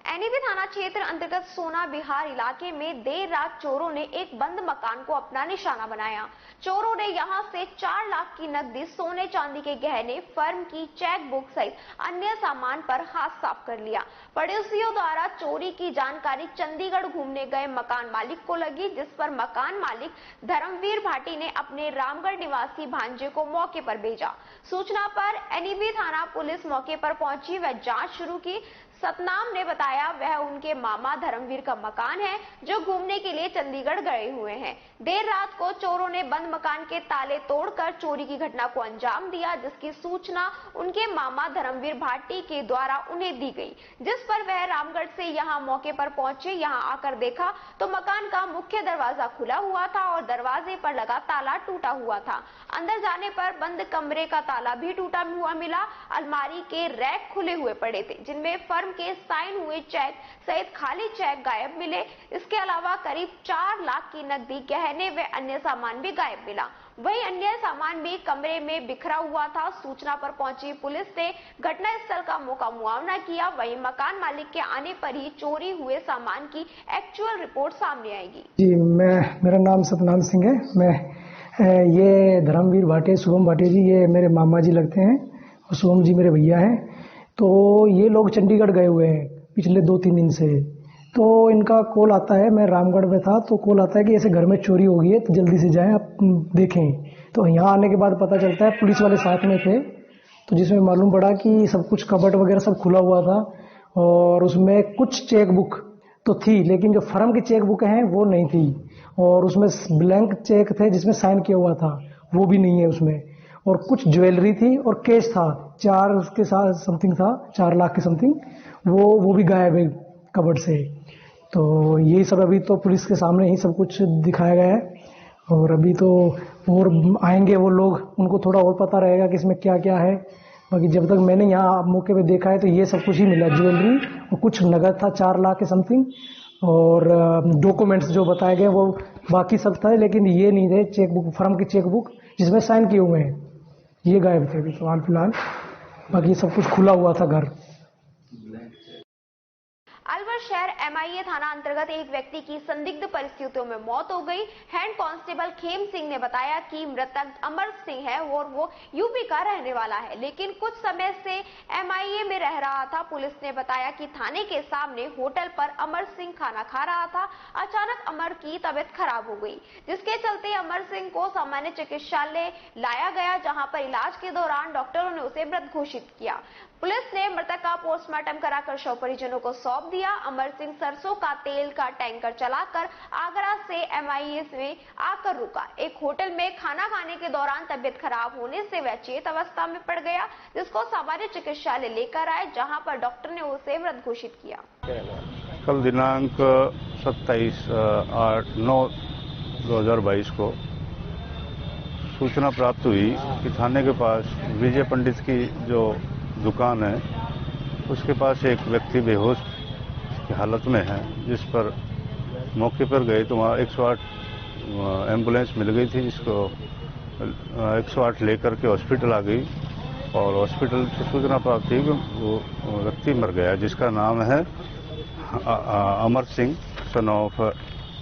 एनईबी थाना क्षेत्र अंतर्गत सोना बिहार इलाके में देर रात चोरों ने एक बंद मकान को अपना निशाना बनाया। चोरों ने यहां से 4 लाख की नकदी, सोने चांदी के गहने, फर्म की चेक बुक सहित अन्य सामान पर हाथ साफ कर लिया। पड़ोसियों द्वारा चोरी की जानकारी चंडीगढ़ घूमने गए मकान मालिक को लगी, जिस पर मकान मालिक धर्मवीर भाटी ने अपने रामगढ़ निवासी भांजे को मौके पर भेजा। सूचना पर एनईबी थाना पुलिस मौके पर पहुंची व जांच शुरू की। सतनाम ने बताया वह उनके मामा धर्मवीर का मकान है जो घूमने के लिए चंडीगढ़ गए हुए हैं। देर रात को चोरों ने बंद मकान के ताले तोड़कर चोरी की घटना को अंजाम दिया, जिसकी सूचना उनके मामा धर्मवीर भाटी के द्वारा उन्हें दी गई, जिस पर वह रामगढ़ से यहां मौके पर पहुंचे। यहां आकर देखा तो मकान का मुख्य दरवाजा खुला हुआ था और दरवाजे पर लगा ताला टूटा हुआ था। अंदर जाने पर बंद कमरे का ताला भी टूटा हुआ मिला। अलमारी के रैक खुले हुए पड़े थे, जिनमें फर्म के साइन हुए चेक सहित खाली चेक गायब मिले। इसके अलावा करीब 4 लाख की नकदी, गहने व अन्य सामान भी गायब मिला। वहीं अन्य सामान भी कमरे में बिखरा हुआ था। सूचना पर पहुंची पुलिस ने घटनास्थल का मौका मुआयना किया। वहीं मकान मालिक के आने पर ही चोरी हुए सामान की एक्चुअल रिपोर्ट सामने आएगी। जी, मेरा नाम सतनाम सिंह है। ये धर्मवीर भाटे, शुभम भाटे जी, ये मेरे मामा जी लगते हैं और शुभम जी मेरे भैया हैं। तो ये लोग चंडीगढ़ गए हुए हैं पिछले 2-3 दिन से। तो इनका कॉल आता है, मैं रामगढ़ में था, तो कॉल आता है कि ऐसे घर में चोरी हो गई है, तो जल्दी से जाएं, आप देखें। तो यहाँ आने के बाद पता चलता है पुलिस वाले साथ में थे, तो जिसमें मालूम पड़ा कि सब कुछ कबर्ड वगैरह सब खुला हुआ था और उसमें कुछ चेक बुक तो थी, लेकिन जो फर्म की चेक बुक हैं वो नहीं थी और उसमें ब्लैंक चेक थे जिसमें साइन किया हुआ था, वो भी नहीं है उसमें। और कुछ ज्वेलरी थी और कैश था, 4 के साथ समथिंग था, 4 लाख के समथिंग, वो भी गायब है कबर्ड से। तो यही सब अभी तो पुलिस के सामने ही सब कुछ दिखाया गया है और अभी तो और आएंगे वो लोग, उनको थोड़ा और पता रहेगा कि इसमें क्या क्या है। बाकी जब तक मैंने यहाँ मौके पे देखा है तो ये सब कुछ ही मिला, ज्वेलरी और कुछ नगद था 4 लाख के समथिंग और डॉक्यूमेंट्स जो बताए गए वो बाकी सब था, लेकिन ये नहीं थे चेक बुक, फर्म की चेक बुक जिसमें साइन किए हुए हैं, ये गायब थे अभी तो हाल फिलहाल। बाकी सब कुछ खुला हुआ था घर। अलवर शहर एमआईए थाना अंतर्गत एक व्यक्ति की संदिग्ध परिस्थितियों में मौत हो गई। हेड कांस्टेबल खेम सिंह ने बताया कि मृतक अमर सिंह है और वो यूपी का रहने वाला है, लेकिन कुछ समय से एमआईए में रह रहा था। पुलिस ने बताया कि थाने के सामने होटल पर अमर सिंह खाना खा रहा था। अचानक अमर की तबीयत खराब हो गई, जिसके चलते अमर सिंह को सामान्य चिकित्सालय लाया गया, जहां पर इलाज के दौरान डॉक्टरों ने उसे मृत घोषित किया। पुलिस ने मृतक का पोस्टमार्टम कराकर शव परिजनों को सौंप दिया। अमर सिंह सरसों का तेल का टैंकर चलाकर आगरा से एमआईए में आकर रुका। एक होटल में खाना खाने के दौरान तबीयत खराब होने से वह चेत अवस्था में पड़ गया, जिसको सामान्य चिकित्सालय लेकर आए, जहां पर डॉक्टर ने उसे मृत घोषित किया। कल दिनांक 27/9/2022 को सूचना प्राप्त हुई कि थाने के पास विजय पंडित की जो दुकान है उसके पास एक व्यक्ति बेहोश की हालत में है, जिस पर मौके पर गए तो वहाँ 108 एम्बुलेंस मिल गई थी, जिसको 108 लेकर के हॉस्पिटल आ गई और हॉस्पिटल से सूचना प्राप्त हुई कि वो व्यक्ति मर गया, जिसका नाम है अमर सिंह सन ऑफ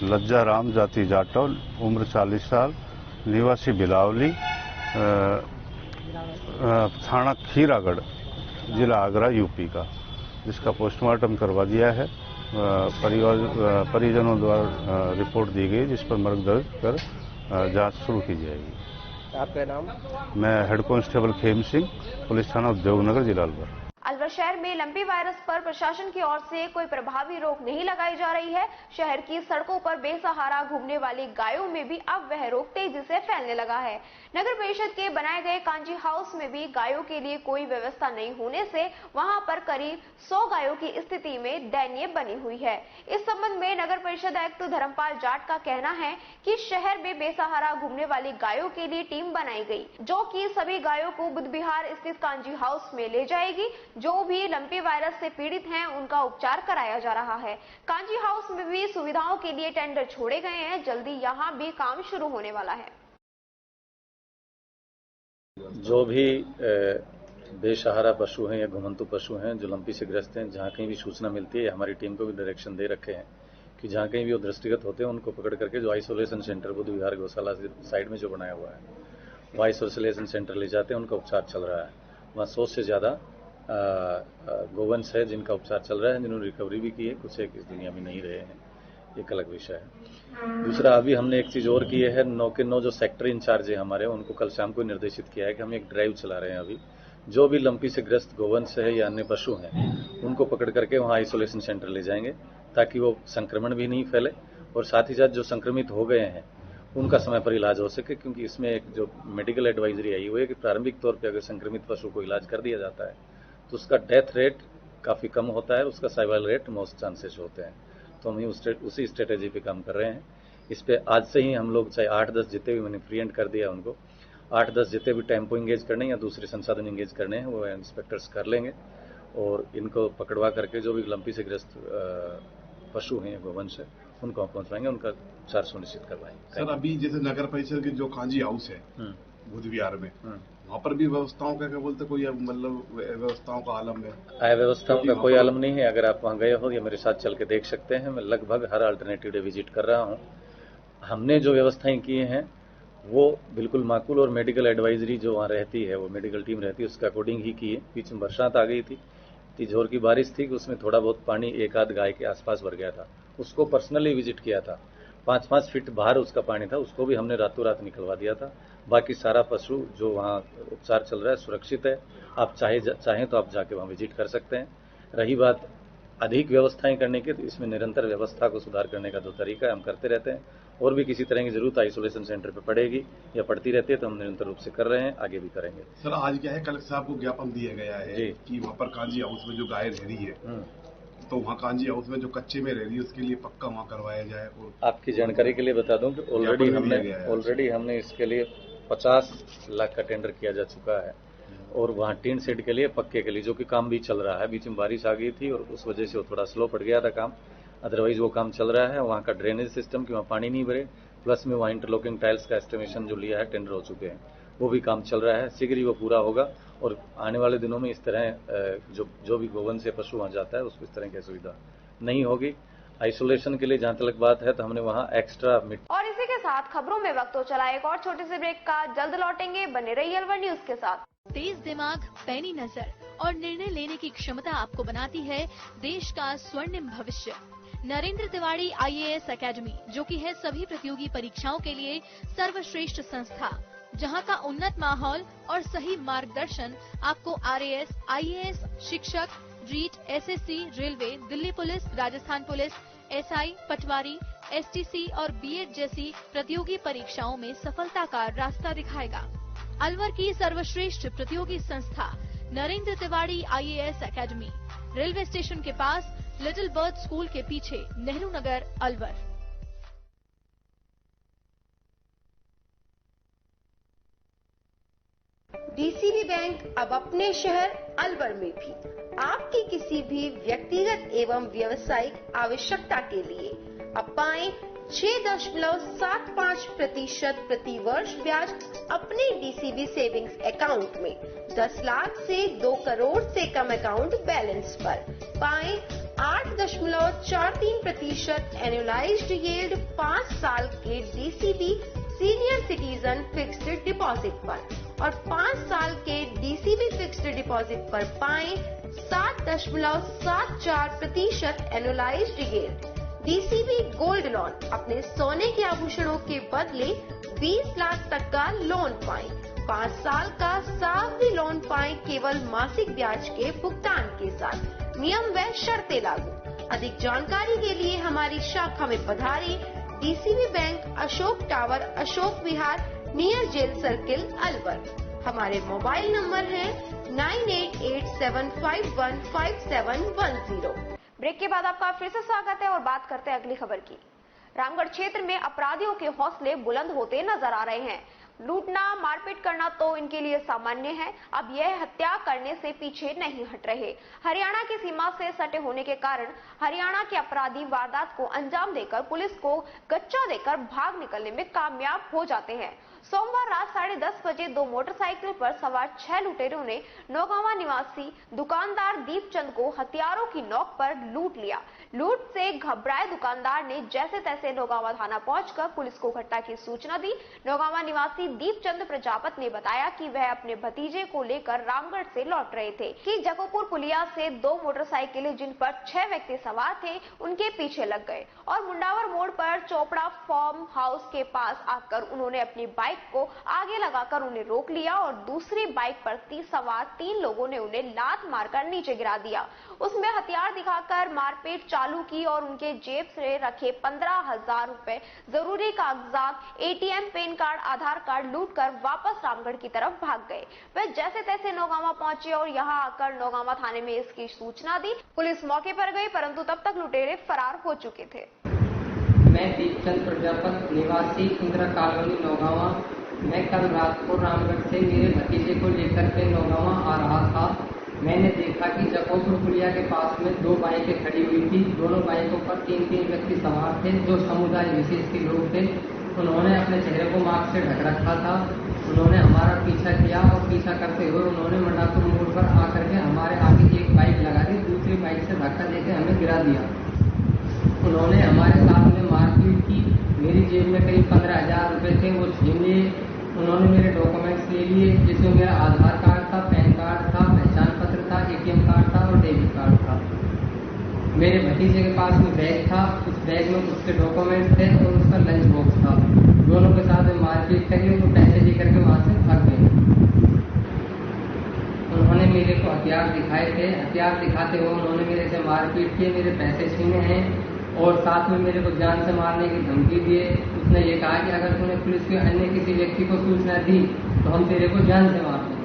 लज्जाराम, जाति जाटौल, उम्र 40 साल, निवासी बिलावली, थाना खीरागढ़, जिला आगरा, यूपी का, जिसका पोस्टमार्टम करवा दिया है। परिजनों द्वारा रिपोर्ट दी गई, जिस पर मर्ग दर्ज कर जांच शुरू की जाएगी। आपका नाम? मैं head constable Khem Singh, police थाना उद्योगनगर, जिला अलवर। अलवर शहर में लंपी वायरस पर प्रशासन की ओर से कोई प्रभावी रोक नहीं लगाई जा रही है। शहर की सड़कों पर बेसहारा घूमने वाली गायों में भी अब वह रोग तेजी से फैलने लगा है। नगर परिषद के बनाए गए कांजी हाउस में भी गायों के लिए कोई व्यवस्था नहीं होने से वहां पर करीब 100 गायों की स्थिति में दयनीय बनी हुई है। इस संबंध में नगर परिषद आयुक्त धर्मपाल जाट का कहना है कि शहर में बेसहारा घूमने वाली गायों के लिए टीम बनाई गई, जो कि सभी गायों को बुध विहार स्थित कांजी हाउस में ले जाएगी। जो भी लंपी वायरस से पीड़ित हैं उनका उपचार कराया जा रहा है। कांजी हाउस में भी सुविधाओं के लिए टेंडर छोड़े गए हैं, जल्दी यहां भी काम शुरू होने वाला है। जो भी बेसहारा पशु हैं या घुमंतु पशु हैं जो लंपी से ग्रस्त हैं, जहां कहीं भी सूचना मिलती है, हमारी टीम को भी डायरेक्शन दे रखे हैं कि जहां कहीं भी वो दृष्टिगत होते हैं उनको पकड़ करके जो आइसोलेशन सेंटर बुध विहार गौशाला साइड में जो बनाया हुआ है वो आइसोलेशन सेंटर ले जाते हैं, उनका उपचार चल रहा है। वहाँ 100 से ज्यादा गोवंश है जिनका उपचार चल रहा है, जिन्होंने रिकवरी भी की है, कुछ एक इस दुनिया में नहीं रहे हैं, एक अलग विषय है। दूसरा, अभी हमने एक चीज और की है, 9 के 9 जो सेक्टर इंचार्ज है हमारे, उनको कल शाम को निर्देशित किया है कि हम एक ड्राइव चला रहे हैं। अभी जो भी लंपी से ग्रस्त गोवंश है या अन्य पशु हैं उनको पकड़ करके वहाँ आइसोलेशन सेंटर ले जाएंगे, ताकि वो संक्रमण भी नहीं फैले और साथ ही साथ जो संक्रमित हो गए हैं उनका समय पर इलाज हो सके। क्योंकि इसमें एक जो मेडिकल एडवाइजरी आई हुई है कि प्रारंभिक तौर पर अगर संक्रमित पशु को इलाज कर दिया जाता है तो उसका डेथ रेट काफी कम होता है, उसका सर्वाइवल रेट मोस्ट चांसेस होते हैं। तो हम उसी स्ट्रेटेजी पे काम कर रहे हैं। इस पे आज से ही हम लोग चाहे 8-10 जितने भी मैंने फ्री एंड कर दिया उनको, 8-10 जितने भी टेम्पो इंगेज करने या दूसरे संसाधन इंगेज करने हैं वो इंस्पेक्टर्स कर लेंगे और इनको पकड़वा करके जो भी लंपी से ग्रस्त पशु हैं, गोवंश है, उनको पहुंचवाएंगे, उनका उपचार सुनिश्चित करवाएंगे। सर, अभी जैसे नगर परिषद के जो कांजी हाउस है बुध विहार में, वहाँ पर भी व्यवस्थाओं का क्या बोलते, कोई मतलब व्यवस्थाओं का आलम है? अव्यवस्थाओं का कोई आलम नहीं है। अगर आप वहाँ गए हो या मेरे साथ चल के देख सकते हैं, मैं लगभग हर अल्टरनेटिव डे विजिट कर रहा हूँ। हमने जो व्यवस्थाएं की हैं वो बिल्कुल माकूल और मेडिकल एडवाइजरी जो वहाँ रहती है, वो मेडिकल टीम रहती है, उसके अकॉर्डिंग ही की है। बीच में बरसात आ गई थी, इतनी जोर की बारिश थी कि उसमें थोड़ा बहुत पानी एक आध गाय के आसपास भर गया था, उसको पर्सनली विजिट किया था। 5-5 फीट बाहर उसका पानी था, उसको भी हमने रातों रात निकलवा दिया था। बाकी सारा पशु जो वहाँ उपचार चल रहा है सुरक्षित है। आप चाहें तो आप जाके वहाँ विजिट कर सकते हैं। रही बात अधिक व्यवस्थाएं करने की, तो इसमें निरंतर व्यवस्था को सुधार करने का जो तरीका है हम करते रहते हैं। और भी किसी तरह की जरूरत आइसोलेशन सेंटर पे पड़ेगी या पड़ती रहती है तो हम निरंतर रूप से कर रहे हैं, आगे भी करेंगे। सर, आज क्या है, कलेक्टर साहब को ज्ञापन दिया गया है कि वहाँ पर कांजी हाउस में जो गाय रह रही है तो वहाँ कांजी हाउस में जो कच्चे में रह रही है उसके लिए पक्का वहाँ करवाया जाए। और आपकी जानकारी के लिए बता दूं कि ऑलरेडी हमने इसके लिए 50 लाख का टेंडर किया जा चुका है और वहाँ टीन शेड के लिए, पक्के के लिए, जो कि काम भी चल रहा है। बीच में बारिश आ गई थी और उस वजह से वो थोड़ा स्लो पड़ गया था काम, अदरवाइज वो काम चल रहा है। वहाँ का ड्रेनेज सिस्टम कि वहाँ पानी नहीं भरे, प्लस में वहाँ इंटरलॉकिंग टाइल्स का एस्टिमेशन जो लिया है, टेंडर हो चुके हैं, वो भी काम चल रहा है। शीघ्र ही वो पूरा होगा और आने वाले दिनों में इस तरह जो भी गोवंश से पशु वहाँ जाता है उसको इस तरह की सुविधा नहीं होगी। आइसोलेशन के लिए जहां तक बात है तो हमने वहां एक्स्ट्रा और इसी के साथ खबरों में वक्त हो चला एक और छोटे से ब्रेक का, जल्द लौटेंगे, बने रहिए अलवर न्यूज के साथ। तेज दिमाग, पैनी नजर और निर्णय लेने की क्षमता आपको बनाती है देश का स्वर्णिम भविष्य। नरेंद्र तिवारी IAS एकेडमी, जो कि है सभी प्रतियोगी परीक्षाओं के लिए सर्वश्रेष्ठ संस्था, जहां का उन्नत माहौल और सही मार्गदर्शन आपको RAS, IAS, शिक्षक, REET, SSC, railway, Delhi police, Rajasthan police, SI, patwari, STC और BEd जैसी प्रतियोगी परीक्षाओं में सफलता का रास्ता दिखाएगा। अलवर की सर्वश्रेष्ठ प्रतियोगी संस्था Narendra Tiwari IAS academy, railway station के पास, लिटिल बर्ड स्कूल के पीछे, नेहरू नगर, अलवर। डीसीबी बैंक अब अपने शहर अलवर में भी आपकी किसी भी व्यक्तिगत एवं व्यावसायिक आवश्यकता के लिए अब पाएं 6.75% प्रति वर्ष ब्याज अपने डीसीबी सेविंग्स अकाउंट में। 10 लाख से 2 करोड़ से कम अकाउंट बैलेंस पर पाएं 8.43% एनुअलाइज्ड यील्ड 5 साल के DCB senior citizen fixed deposit पर और 5 साल के डीसीबी फिक्स्ड डिपॉजिट पर पाएं 7.74% annualised yield. DCB gold loan अपने सोने के आभूषणों के बदले 20 लाख तक का लोन पाएं। 5 साल का सावधि लोन पाएं केवल मासिक ब्याज के भुगतान के साथ। नियम व शर्तें लागू। अधिक जानकारी के लिए हमारी शाखा में पधारें। DCB bank, Ashok tower, Ashok Vihar, near jail circle, Alwar. हमारे मोबाइल नंबर है 9887515710। ब्रेक के बाद आपका फिर से स्वागत है और बात करते हैं अगली खबर की। रामगढ़ क्षेत्र में अपराधियों के हौसले बुलंद होते नजर आ रहे हैं। लूटना, मारपीट करना तो इनके लिए सामान्य है। अब यह हत्या करने से पीछे नहीं हट रहे। हरियाणा की सीमा से सटे होने के कारण हरियाणा के अपराधी वारदात को अंजाम देकर पुलिस को गच्चा देकर भाग निकलने में कामयाब हो जाते हैं। सोमवार रात 10:30 बजे 2 मोटरसाइकिल पर सवार 6 लुटेरों ने नौगावा निवासी दुकानदार दीपचंद को हथियारों की नोक पर लूट लिया। लूट से घबराए दुकानदार ने जैसे तैसे नौगावा थाना पहुंचकर पुलिस को घटना की सूचना दी। नौगावा निवासी दीपचंद प्रजापत ने बताया कि वह अपने भतीजे को लेकर रामगढ़ से लौट रहे थे कि जगोपुर पुलिया से 2 मोटरसाइकिलें जिन पर 6 व्यक्ति सवार थे उनके पीछे लग गए और मुंडावर मोड़ पर चोपड़ा फार्म हाउस के पास आकर उन्होंने अपनी बाइक को आगे लगाकर उन्हें रोक लिया और दूसरी बाइक पर सवार 3 लोगों ने उन्हें लात मारकर नीचे गिरा दिया। उसमें हथियार दिखाकर मारपीट चालू की और उनके जेब से रखे 15,000 रुपए, जरूरी कागजात, एटीएम, पैन कार्ड, आधार कार्ड लूटकर वापस रामगढ़ की तरफ भाग गए। वे जैसे तैसे नौगावा पहुंचे और यहां आकर नौगावा थाने में इसकी सूचना दी। पुलिस मौके पर गई परंतु तब तक लुटेरे फरार हो चुके थे। मैं दीपचंद प्रजापत, निवासी इंदिरा कॉलोनी नौगावा। मैं कल रात को रामगढ़ से मेरे भतीजे को लेकर के नौगावा आ रहा था। मैंने देखा कि जगोपुर पुलिया के पास में 2 बाइकें खड़ी हुई थी। दोनों बाइकों पर 3 व्यक्ति सवार थे जो समुदाय विशेष के लोग थे। उन्होंने अपने चेहरे को मास्क से ढक रखा था। उन्होंने हमारा पीछा किया और पीछा करते हुए उन्होंने मंडापुर मोड़ पर आकर के हमारे आगे एक बाइक लगा दी, दूसरी बाइक से धक्का देकर हमें गिरा दिया। उन्होंने हमारे साथ में मारपीट की। मेरी जेब में करीब 15,000 रुपए थे, वो छीन लिए। उन्होंने मेरे डॉक्यूमेंट्स ले लिए, जिसमें मेरा आधार कार्ड था, पैन कार्ड था, पहचान पत्र था, एटीएम कार्ड था और डेबिट कार्ड था। मेरे भतीजे के पास में बैग था, उस बैग में उसके डॉक्यूमेंट्स थे और उसका लंच बॉक्स था। दोनों के साथ में मारपीट करी, वो पैसे लेकर के वहां से भाग गए। उन्होंने मेरे को हथियार दिखाए थे। हथियार दिखाते हुए उन्होंने मेरे से मारपीट की, मेरे पैसे छीने हैं और साथ में मेरे को जान से मारने की धमकी दिए। उसने ये कहा कि अगर तूने पुलिस के अन्य किसी व्यक्ति को सूचना दी तो हम तेरे को जान से मार देंगे।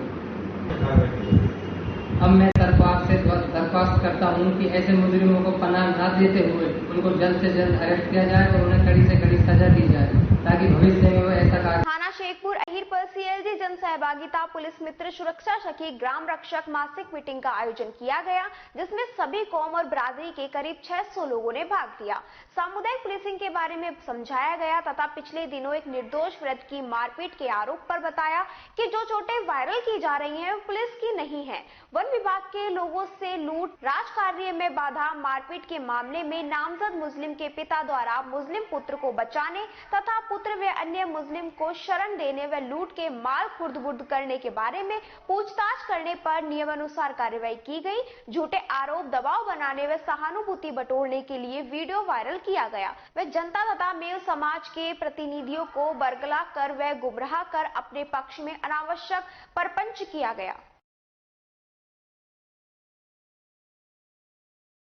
अब मैं दरख्वास्त करता हूँ कि ऐसे मुजरिमों को पनाह न देते हुए उनको जल्द से जल्द अरेस्ट किया जाए और उन्हें कड़ी से कड़ी सजा दी जाए ताकि भविष्य में वो ऐसा कार्य। थाना शेखपुर अहीर पर सीएलजी जन सहभागिता पुलिस मित्र सुरक्षा सखी ग्राम रक्षक मासिक मीटिंग का आयोजन किया गया, जिसमें सभी कौम और बिरादरी के करीब 600 लोगों ने भाग लिया। सामुदायिक पुलिसिंग के बारे में समझाया गया तथा पिछले दिनों एक निर्दोष वृद्ध की मारपीट के आरोप पर बताया कि जो चोटें वायरल की जा रही हैं वो पुलिस की नहीं है। वन विभाग के लोगों से लूट, राजकार्य में बाधा, मारपीट के मामले में नामजद मुस्लिम के पिता द्वारा मुस्लिम पुत्र को बचाने तथा पुत्र व अन्य मुस्लिम को शरण देने व लूट के माल खुर्द-बुर्द करने के बारे में पूछताछ करने पर नियमानुसार कार्रवाई की गई। झूठे आरोप, दबाव बनाने व सहानुभूति बटोरने के लिए वीडियो वायरल किया गया व जनता तथा मेव समाज के प्रतिनिधियों को बरगला कर व गुमराह कर अपने पक्ष में अनावश्यक परपंच किया गया।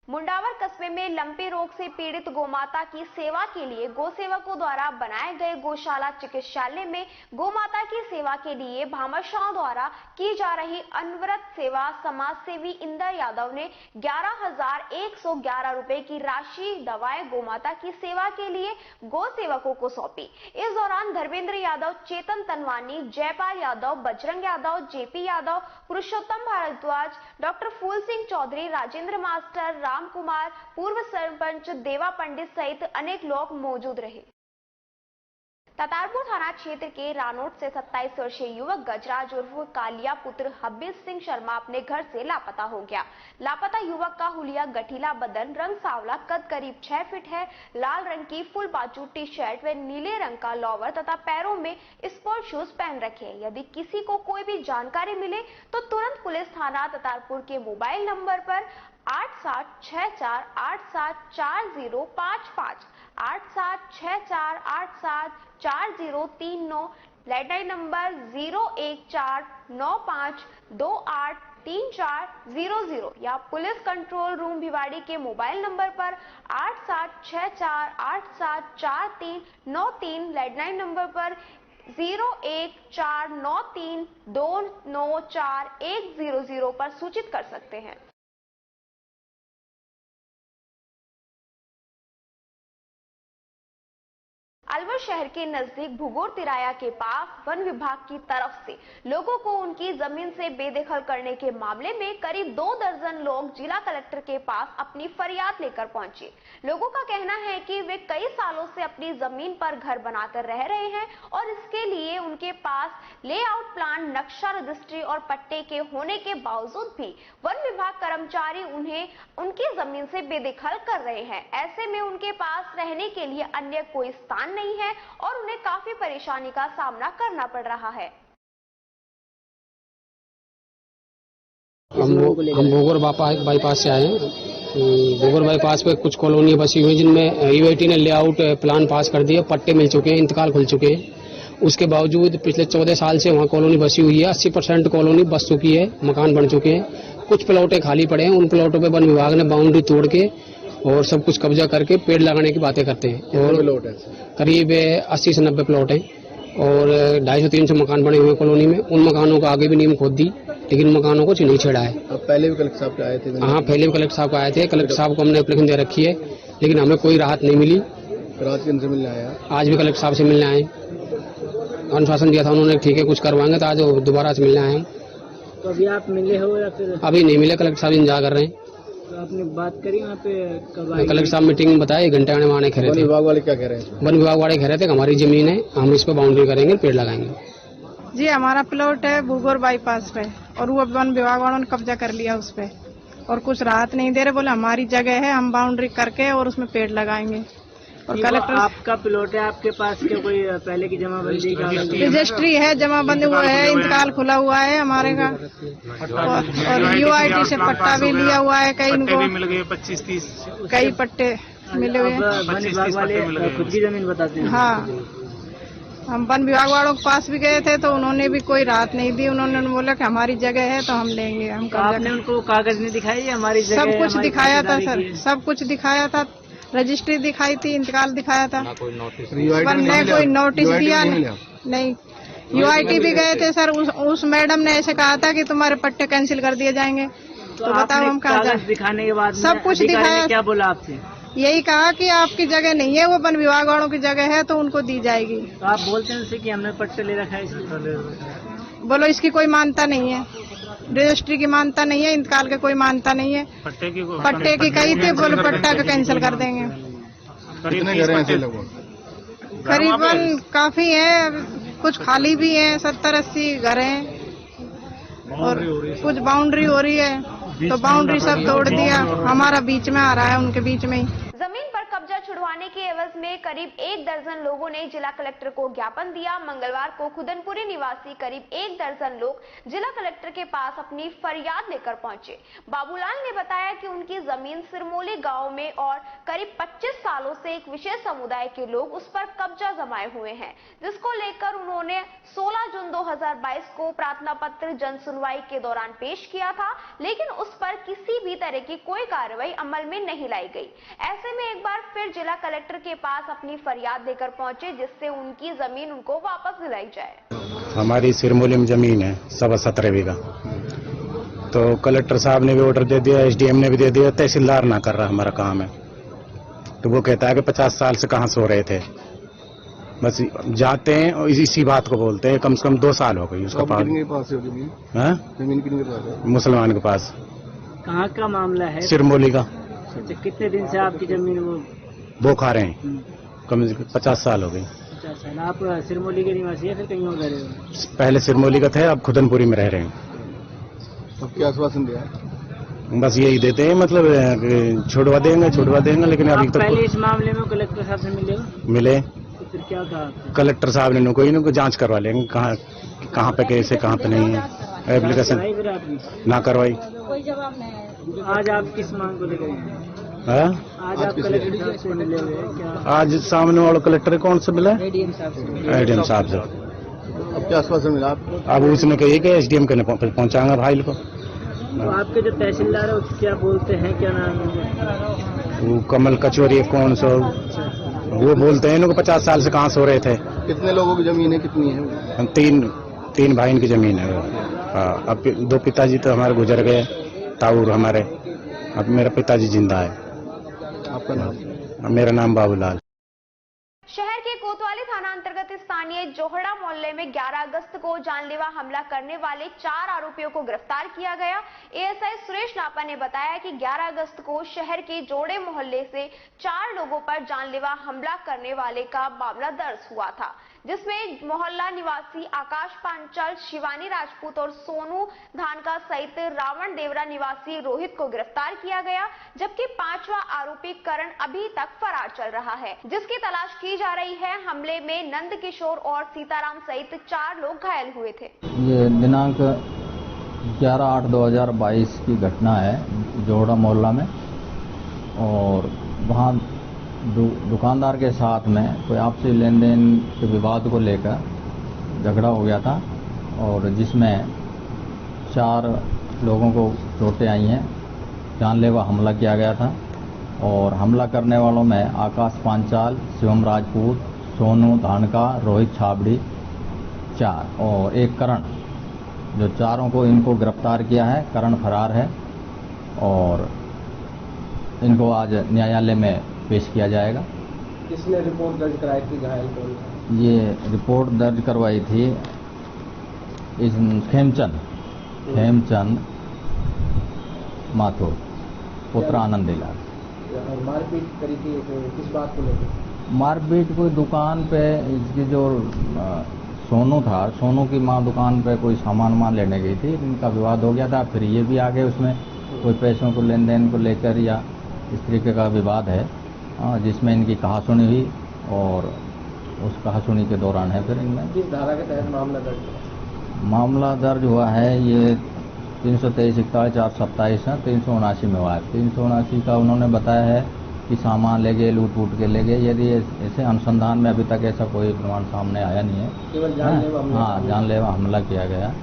मुंडावर कस्बे में लंपी रोग से पीड़ित गोमाता की सेवा के लिए गौसेवकों द्वारा बनाए गए गौशाला चिकित्सालय में गोमाता की सेवा के लिए भामाशाहों द्वारा की जा रही अनवरत सेवा समाज सेवी इंदर यादव ने 11,111 रुपए की राशि दवाएं गोमाता की सेवा के लिए गौसेवकों को सौंपी। इस दौरान धर्मेंद्र यादव, चेतन तनवानी, जयपाल यादव, बजरंग यादव, जेपी यादव, पुरुषोत्तम भारद्वाज, डॉक्टर फूल सिंह चौधरी, राजेंद्र मास्टर, राम कुमार, पूर्व सरपंच देवा पंडित सहित अनेक लोग मौजूद रहे। तातारपुर थाना क्षेत्र के रानोट से 27 वर्षीय युवक गजराज उर्फ कालिया पुत्र हब्बीर सिंह शर्मा अपने घर से लापता हो गया। लापता युवक का हुलिया गठीला बदन, रंग सांवला, कद करीब 6 फीट है, लाल रंग की फुल बाजू टी शर्ट व नीले रंग का लोवर तथा पैरों में स्पोर्ट शूज पहन रखे। यदि किसी को कोई भी जानकारी मिले तो तुरंत पुलिस थाना तातारपुर के मोबाइल नंबर पर 8764874055, 8764874039, लैंडलाइन नंबर 01495283400 या पुलिस कंट्रोल रूम भिवाड़ी के मोबाइल नंबर पर 8764874393, लैंडलाइन नंबर पर 01493294100 पर सूचित कर सकते हैं। अलवर शहर के नजदीक भुगोर तिराया के पास वन विभाग की तरफ से लोगों को उनकी जमीन से बेदखल करने के मामले में करीब 2 दर्जन लोग जिला कलेक्टर के पास अपनी फरियाद लेकर पहुंचे। लोगों का कहना है कि वे कई सालों से अपनी जमीन पर घर बनाकर रह रहे हैं और इसके लिए उनके पास लेआउट प्लान, नक्शा, रजिस्ट्री और पट्टे के होने के बावजूद भी वन विभाग कर्मचारी उन्हें उनकी जमीन से बेदखल कर रहे हैं। ऐसे में उनके पास रहने के लिए अन्य कोई स्थान नहीं है और उन्हें काफी परेशानी का सामना करना पड़ रहा है। हम भोगोर बाईपास से आए हैं। भोगोर बाईपास पे कुछ कॉलोनी बसी हुई जिनमें यूआईटी ने लेआउट प्लान पास कर दिया, पट्टे मिल चुके हैं, इंतकाल खुल चुके हैं। उसके बावजूद पिछले 14 साल से वहाँ कॉलोनी बसी हुई है। 80% कॉलोनी बस चुकी है, मकान बन चुके हैं। कुछ प्लॉटें खाली पड़े हैं, उन प्लॉटों पे वन विभाग ने बाउंड्री तोड़ के और सब कुछ कब्जा करके पेड़ लगाने की बातें करते हैं। और करीब 80 से 90 प्लॉट हैं और 250-300 मकान बने हुए कॉलोनी में। उन मकानों को आगे भी नींव खोद दी, लेकिन मकानों को नहीं छेड़ा है। पहले भी कलेक्टर साहब आए थे? हाँ, पहले भी कलेक्टर साहब आए थे। कलेक्टर साहब को हमने एप्लीकेशन दे रखी है, लेकिन हमें कोई राहत नहीं मिली। आज किनसे मिलने आया? आज भी कलेक्टर साहब से मिलने आए, अनुशासन दिया था उन्होंने, ठीक है कुछ करवाएंगे, तो आज दोबारा से मिलने आए। तो अभी आप मिले हो या फिर? अभी नहीं मिले, कलेक्टर साहब इंतजार कर रहे हैं। तो आपने बात करी वहाँ पे कब? कलेक्टर साहब मीटिंग में बताया 1 घंटे आने वाने कह रहे थे। वन विभाग वाले क्या कह रहे हैं? वन विभाग वाले कह रहे थे कि हमारी जमीन है, हम इस पर बाउंड्री करेंगे, पेड़ लगाएंगे। जी, हमारा प्लॉट है भूगोर बाईपास पे और वो वन विभाग वालों ने कब्जा कर लिया उस पे और कुछ राहत नहीं दे रहे। बोले हमारी जगह है, हम बाउंड्री करके और उसमें पेड़ लगाएंगे। और कलेक्टर आपका प्लॉट है, आपके पास क्या कोई पहले की जमाबंदी का? रजिस्ट्री है, जमाबंदी हुआ है, इंतकाल खुला हुआ है हमारे का और यूआईटी से पट्टा भी लिया हुआ है। कई इनको मिल गए 25-30 कई पट्टे मिले हुए। वन विभाग वाले खुद की जमीन बताते हैं। हाँ, हम वन विभाग वालों के पास भी गए थे तो उन्होंने भी कोई राहत नहीं दी। उन्होंने बोला कि हमारी जगह है तो हम लेंगे। हम आपने उनको कागज नहीं दिखाई? हमारी जगह सब कुछ दिखाया था सर, सब कुछ दिखाया था, रजिस्ट्री दिखाई थी, इंतकाल दिखाया था, पर ने कोई नोटिस दिया नहीं। यूआईटी भी गए थे सर, उस मैडम ने ऐसे कहा था कि तुम्हारे पट्टे कैंसिल कर दिए जाएंगे। तो बताओ हम कहाँ जाए? दिखाने के बाद सब कुछ दिखाया। क्या बोला आपसे? यही कहा कि आपकी जगह नहीं है, वो वन विभाग वालों की जगह है तो उनको दी जाएगी। तो आप बोलते हैं उनसे कि हमने पट्टे ले रखा है, बोलो इसकी कोई मान्यता नहीं है, रजिस्ट्री की मान्यता नहीं है, इंतकाल की कोई मान्यता नहीं है। पट्टे की कही थी, बोलो पट्टा का कैंसिल कर देंगे। कितने घर हैं ऐसे लोग? करीबन काफी है, कुछ खाली भी हैं, 70-80 घर हैं और कुछ बाउंड्री हो रही है तो बाउंड्री सब तोड़ दिया। हमारा बीच में आ रहा है, उनके बीच में ही। जमीन पर कब्जा छुड़वाने दिलवाने के एवज में करीब 1 दर्जन लोगों ने जिला कलेक्टर को ज्ञापन दिया। मंगलवार को खुदनपुरी निवासी करीब 1 दर्जन लोग जिला कलेक्टर के पास अपनी फरियाद लेकर पहुंचे। बाबूलाल ने बताया कि उनकी जमीन सिरमौली गांव में और करीब 25 सालों से एक विशेष समुदाय के लोग उस पर कब्जा जमाए हुए हैं, जिसको लेकर उन्होंने 16 जून 2022 को प्रार्थना पत्र जन सुनवाई के दौरान पेश किया था, लेकिन उस पर किसी भी तरह की कोई कार्रवाई अमल में नहीं लाई गई। ऐसे में एक बार फिर जिला कलेक्टर के पास अपनी फरियाद लेकर पहुंचे, जिससे उनकी जमीन उनको वापस दिलाई जाए। हमारी सिरमौली में जमीन है 17.25 बीघा, तो कलेक्टर साहब ने भी ऑर्डर दे दिया, SDM ने भी दे दिया, तहसीलदार ना कर रहा हमारा काम है। तो वो कहता है कि 50 साल से कहाँ सो रहे थे, बस जाते हैं और इसी बात को बोलते हैं। कम से कम 2 साल हो गई उसका पास। जमीन कितने के पास है? मुसलमान के पास। कहाँ का मामला है? सिरमौली का। कितने दिन से आपकी जमीन वो खा रहे हैं? कम से कम 50 साल हो गई। 50 साल। आप सिरमौली के निवासी है फिर कहीं और रह रहे हो? पहले सिरमौली का थे, अब खुदनपुरी में रह रहे हैं। अब क्या आश्वासन दिया? बस यही देते हैं, मतलब छुड़वा देंगे, लेकिन अभी तो पहले इस मामले में कलेक्टर साहब से मिले तो फिर क्या कहा? कलेक्टर साहब ने कोई जांच करवा लेंगे, कहाँ पे कैसे, कहाँ पे नहीं है। एप्लीकेशन ना करवाई। कोई जवाब नहीं आया। आज आप किस मांग को लेकर है? आज आप कलेक्टर साहब से मिले हुए हैं क्या? आज सामने वाला कलेक्टर कौन से मिला? ADM साहब से। अब क्या आश्वासन मिला? अब उसने कही कि SDM के पहुंचाएंगा फाइल को। तो आपके जो तहसीलदार है क्या बोलते हैं, क्या नाम है? वो कमल कचौरी कौन सा, वो बोलते हैं इनको 50 साल से कहाँ सो रहे थे। कितने लोगों की जमीन है? कितनी है? हम तीन भाई की जमीन है। अब 2 पिताजी तो हमारे गुजर गए, ताऊर हमारे। अब मेरा पिताजी जिंदा है। आपका नाम? मेरा नाम बाबूलाल। शहर के कोतवाली थाना अंतर्गत स्थानीय जोहड़ा मोहल्ले में 11 अगस्त को जानलेवा हमला करने वाले 4 आरोपियों को गिरफ्तार किया गया। ASI सुरेश नापा ने बताया कि 11 अगस्त को शहर के जोड़े मोहल्ले से 4 लोगों पर जानलेवा हमला करने वाले का मामला दर्ज हुआ था, जिसमें मोहल्ला निवासी आकाश पांचाल, शिवानी राजपूत और सोनू धानका सहित रावण देवरा निवासी रोहित को गिरफ्तार किया गया, जबकि 5वां आरोपी करण अभी तक फरार चल रहा है, जिसकी तलाश की जा रही है। हमले में नंद किशोर और सीताराम सहित 4 लोग घायल हुए थे। ये दिनांक 11/8/2022 की घटना है जोड़ा मोहल्ला में, और वहाँ दुकानदार के साथ में कोई आपसी लेन देन के विवाद को लेकर झगड़ा हो गया था, और जिसमें 4 लोगों को चोटें आई हैं। जानलेवा हमला किया गया था, और हमला करने वालों में आकाश पांचाल, शिवम राजपूत, सोनू धानका, रोहित छाबड़ी 4 और एक करण, जो 4 को इनको गिरफ्तार किया है। करण फरार है और इनको आज न्यायालय में पेश किया जाएगा। किसने रिपोर्ट दर्ज कराई थी? घायल कौन था? ये रिपोर्ट दर्ज करवाई थी इस खेमचंद माथुर, पुत्र आनंद लाल। मारपीट करी थी किस बात को लेकर? मारपीट कोई दुकान पे, इसकी जो सोनू था, सोनू की माँ दुकान पे कोई सामान लेने गई थी, इनका विवाद हो गया था। फिर ये भी आ गए, उसमें कोई पैसों को लेन देन को लेकर या इस तरीके का विवाद है, जिसमें इनकी कहासुनी हुई, और उस कहासुनी के दौरान है फिर इनमें। किस धारा के तहत मामला दर्ज हुआ है? ये 323, 41, 427 है, 379 में हुआ है। 379 का उन्होंने बताया है कि सामान ले गए, लूट वूट के ले गए। यदि ऐसे अनुसंधान में अभी तक ऐसा कोई प्रमाण सामने आया नहीं है। केवल जानलेवा हमला किया गया।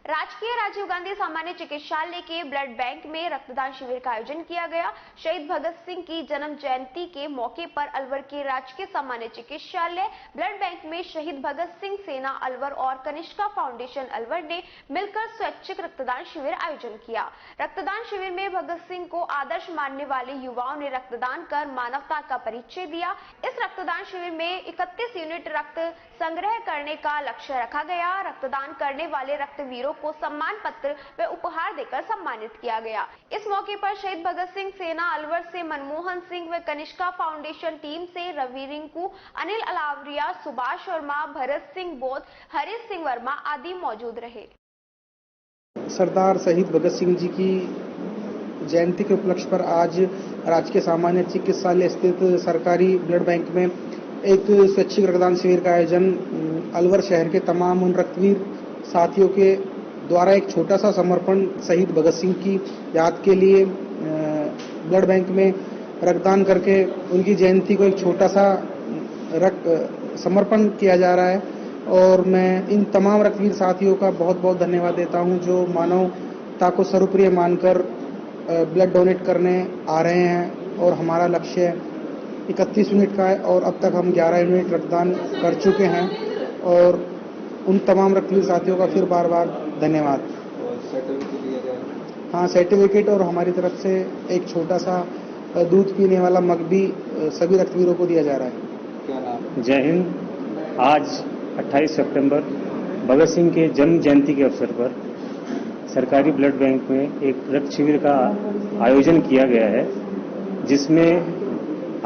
राजकीय राजीव गांधी सामान्य चिकित्सालय के ब्लड बैंक में रक्तदान शिविर का आयोजन किया गया। शहीद भगत सिंह की जन्म जयंती के मौके पर अलवर के राजकीय सामान्य चिकित्सालय ब्लड बैंक में शहीद भगत सिंह सेना अलवर और कनिष्का फाउंडेशन अलवर ने मिलकर स्वैच्छिक रक्तदान शिविर आयोजन किया। रक्तदान शिविर में भगत सिंह को आदर्श मानने वाले युवाओं ने रक्तदान कर मानवता का परिचय दिया। इस रक्तदान शिविर में 31 यूनिट रक्त संग्रह करने का लक्ष्य रखा गया। रक्तदान करने वाले रक्तवीरों को सम्मान पत्र व उपहार देकर सम्मानित किया गया। इस मौके पर शहीद भगत सिंह सेना अलवर से मनमोहन सिंह व कनिष्का फाउंडेशन टीम से रवि रिंकू, अनिल अलावरिया, सुभाष वर्मा, भरत सिंह बोध, हरीश सिंह वर्मा आदि मौजूद रहे। सरदार शहीद भगत सिंह जी की जयंती के उपलक्ष्य पर आज राजकीय सामान्य चिकित्सालय स्थित सरकारी ब्लड बैंक में एक स्वैच्छिक रक्तदान शिविर का आयोजन अलवर शहर के तमाम उन रक्तवीर साथियों के द्वारा एक छोटा सा समर्पण शहीद भगत सिंह की याद के लिए ब्लड बैंक में रक्तदान करके उनकी जयंती को एक छोटा सा समर्पण किया जा रहा है। और मैं इन तमाम रक्तवीर साथियों का बहुत बहुत धन्यवाद देता हूं जो मानवता को सर्वप्रिय मानकर ब्लड डोनेट करने आ रहे हैं। और हमारा लक्ष्य 31 यूनिट का है और अब तक हम 11 यूनिट रक्तदान कर चुके हैं। और उन तमाम रक्तवीर साथियों का फिर बार बार धन्यवाद। हाँ, सर्टिफिकेट और हमारी तरफ से एक छोटा सा दूध पीने वाला मग भी सभी रक्तवीरों को दिया जा रहा है। जय हिंद। आज 28 सितंबर भगत सिंह के जन्म जयंती के अवसर पर सरकारी ब्लड बैंक में एक रक्त शिविर का आयोजन किया गया है, जिसमें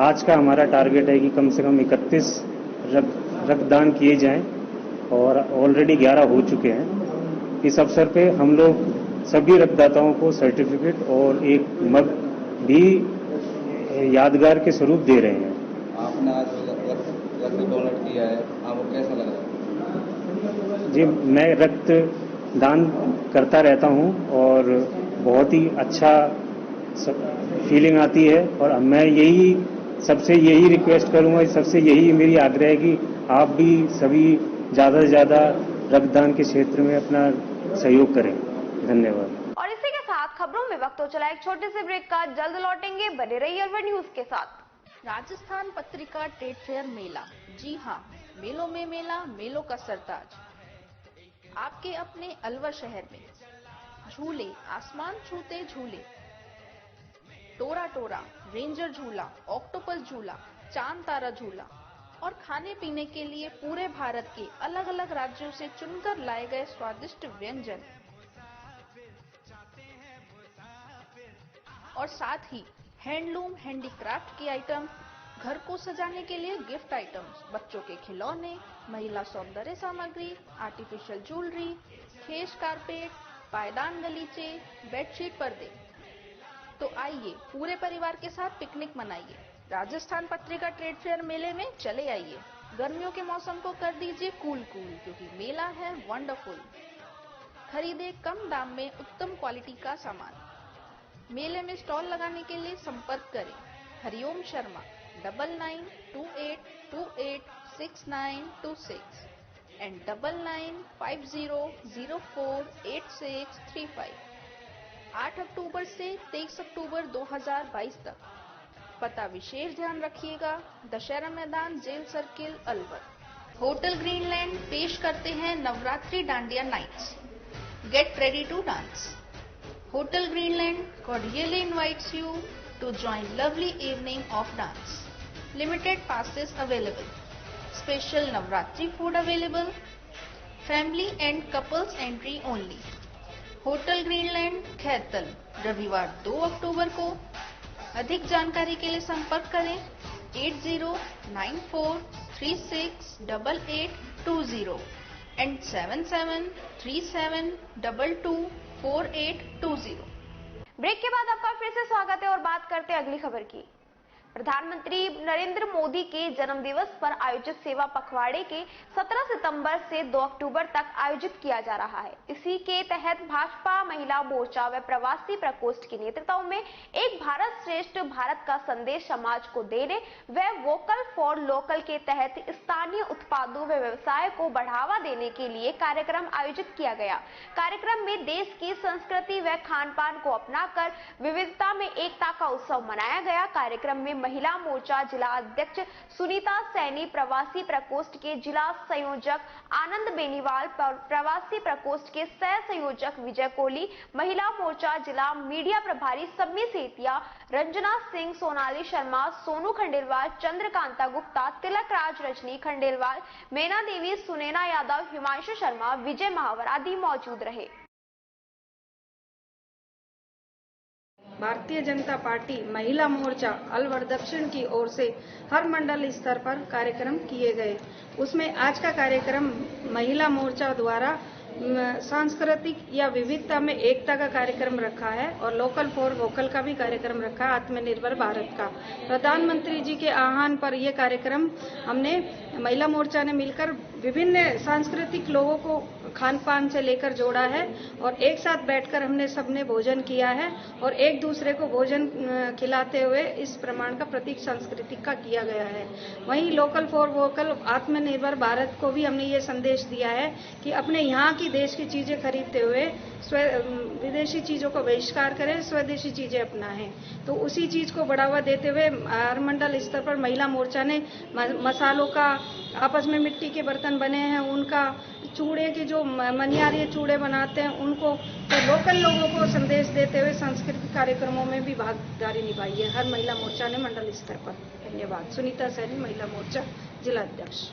आज का हमारा टारगेट है कि कम से कम 31 रक्तदान किए जाएं और ऑलरेडी 11 हो चुके हैं। इस अवसर पे हम लोग सभी रक्तदाताओं को सर्टिफिकेट और एक मग भी यादगार के स्वरूप दे रहे हैं। आपने आज रक्त डोनेट किया है, आपको कैसा लग रहा है? जी, मैं रक्त दान करता रहता हूं और बहुत ही अच्छा फीलिंग आती है। और मैं सबसे यही रिक्वेस्ट करूंगा, सबसे यही मेरी आग्रह है कि आप भी सभी ज्यादा से ज्यादा रक्तदान के क्षेत्र में अपना सहयोग करें। धन्यवाद। और इसी के साथ खबरों में वक्त हो चला एक छोटे से ब्रेक का। जल्द लौटेंगे, बने रहिए अलवर न्यूज के साथ। राजस्थान पत्रिका ट्रेड फेयर मेला। जी हाँ, मेलों में मेला, मेलों का सरताज आपके अपने अलवर शहर में। झूले, आसमान छूते झूले, टोरा टोरा, रेंजर झूला, ऑक्टोपस झूला, चांद तारा झूला और खाने पीने के लिए पूरे भारत के अलग अलग राज्यों से चुनकर लाए गए स्वादिष्ट व्यंजन और साथ ही हैंडलूम, हैंडीक्राफ्ट की आइटम, घर को सजाने के लिए गिफ्ट आइटम्स, बच्चों के खिलौने, महिला सौंदर्य सामग्री, आर्टिफिशियल ज्वेलरी, खेस कारपेट, पायदान गलीचे, बेडशीट पर्दे। तो आइए पूरे परिवार के साथ picnic मनाइए। Rajasthan Patrika trade fair मेले में चले आइए। गर्मियों के मौसम को कर दीजिए कूल कूल, क्योंकि मेला है वंडरफुल। खरीदे कम दाम में उत्तम क्वालिटी का सामान। मेले में स्टॉल लगाने के लिए संपर्क करें हरिओम शर्मा 9928286926 and 9950048635। 8 अक्टूबर से 23 अक्टूबर 2022 तक। पता विशेष ध्यान रखिएगा, Dussehra Maidan, jail circle, Alwar. Hotel Greenland पेश करते हैं Navratri dandiya nights. Get ready to dance. Hotel Greenland cordially invites you to join lovely evening of dance. Limited passes available. Special Navratri food available. Family and couples entry only. Hotel Greenland Khairthal, रविवार 2 अक्टूबर को। अधिक जानकारी के लिए संपर्क करें 8094368820 and 7737224820। ब्रेक के बाद आपका फिर से स्वागत है और बात करते हैं अगली खबर की। प्रधानमंत्री नरेंद्र मोदी के जन्मदिवस पर आयोजित सेवा पखवाड़े के 17 सितंबर से 2 अक्टूबर तक आयोजित किया जा रहा है। इसी के तहत भाजपा महिला मोर्चा व प्रवासी प्रकोष्ठ के नेतृत्व में एक भारत श्रेष्ठ भारत का संदेश समाज को देने व वोकल फॉर लोकल के तहत स्थानीय उत्पादों व व्यवसाय को बढ़ावा देने के लिए कार्यक्रम आयोजित किया गया। कार्यक्रम में देश की संस्कृति व खान पान को अपनाकर विविधता में एकता का उत्सव मनाया गया। कार्यक्रम में महिला मोर्चा जिला अध्यक्ष सुनीता सैनी, प्रवासी प्रकोष्ठ के जिला संयोजक आनंद बेनीवाल, प्रवासी प्रकोष्ठ के सह संयोजक विजय कोहली, महिला मोर्चा जिला मीडिया प्रभारी सम्मी सेतिया, रंजना सिंह, सोनाली शर्मा, सोनू खंडेलवाल, चंद्रकांता गुप्ता, तिलक राज, रजनी खंडेलवाल, मैना देवी, सुनैना यादव, हिमांशु शर्मा, विजय महावर आदि मौजूद रहे। भारतीय जनता पार्टी महिला मोर्चा अलवर दक्षिण की ओर से हर मंडल स्तर पर कार्यक्रम किए गए। उसमें आज का कार्यक्रम महिला मोर्चा द्वारा सांस्कृतिक या विविधता में एकता का कार्यक्रम रखा है और लोकल फॉर वोकल का भी कार्यक्रम रखा है, आत्मनिर्भर भारत का। प्रधानमंत्री जी के आह्वान पर यह कार्यक्रम हमने महिला मोर्चा ने मिलकर विभिन्न सांस्कृतिक लोगों को खान पान से लेकर जोड़ा है और एक साथ बैठकर हमने सबने भोजन किया है और एक दूसरे को भोजन खिलाते हुए इस प्रमाण का प्रतीक सांस्कृतिक का किया गया है। वहीं लोकल फॉर वोकल आत्मनिर्भर भारत को भी हमने ये संदेश दिया है कि अपने यहाँ की देश की चीजें खरीदते हुए विदेशी चीजों को बहिष्कार करें, स्वदेशी चीजें अपनाएं। तो उसी चीज को बढ़ावा देते हुए हर मंडल स्तर पर महिला मोर्चा ने मसालों का, आपस में मिट्टी के बर्तन बने हैं उनका, चूड़े के जो मनियारी चूड़े बनाते हैं उनको, तो लोकल लोगों को संदेश देते हुए सांस्कृतिक कार्यक्रमों में भी भागीदारी निभाई है हर महिला मोर्चा ने मंडल स्तर पर। धन्यवाद। सुनीता सैनी, महिला मोर्चा जिला अध्यक्ष।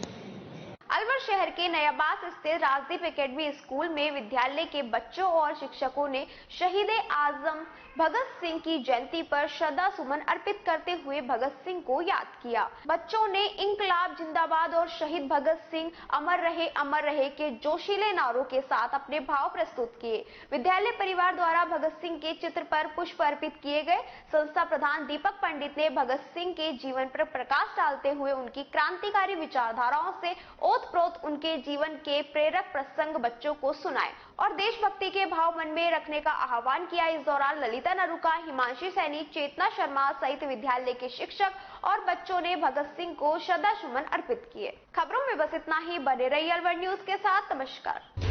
अलवर शहर के नयाबास स्थित राजदीप एकेडमी स्कूल में विद्यालय के बच्चों और शिक्षकों ने शहीद आजम भगत सिंह की जयंती पर श्रद्धा सुमन अर्पित करते हुए भगत सिंह को याद किया। बच्चों ने इंकलाब जिंदाबाद और शहीद भगत सिंह अमर रहे के जोशीले नारों के साथ अपने भाव प्रस्तुत किए। विद्यालय परिवार द्वारा भगत सिंह के चित्र पर पुष्प अर्पित किए गए। संस्था प्रधान दीपक पंडित ने भगत सिंह के जीवन पर प्रकाश डालते हुए उनकी क्रांतिकारी विचारधाराओं से ओतप्रोत उनके जीवन के प्रेरक प्रसंग बच्चों को सुनाए और देशभक्ति के भाव मन में रखने का आह्वान किया। इस दौरान ललिता नरुका, हिमांशी सैनी, चेतना शर्मा सहित विद्यालय के शिक्षक और बच्चों ने भगत सिंह को श्रद्धा सुमन अर्पित किए। खबरों में बस इतना ही। बने रहिए अलवर न्यूज के साथ। नमस्कार।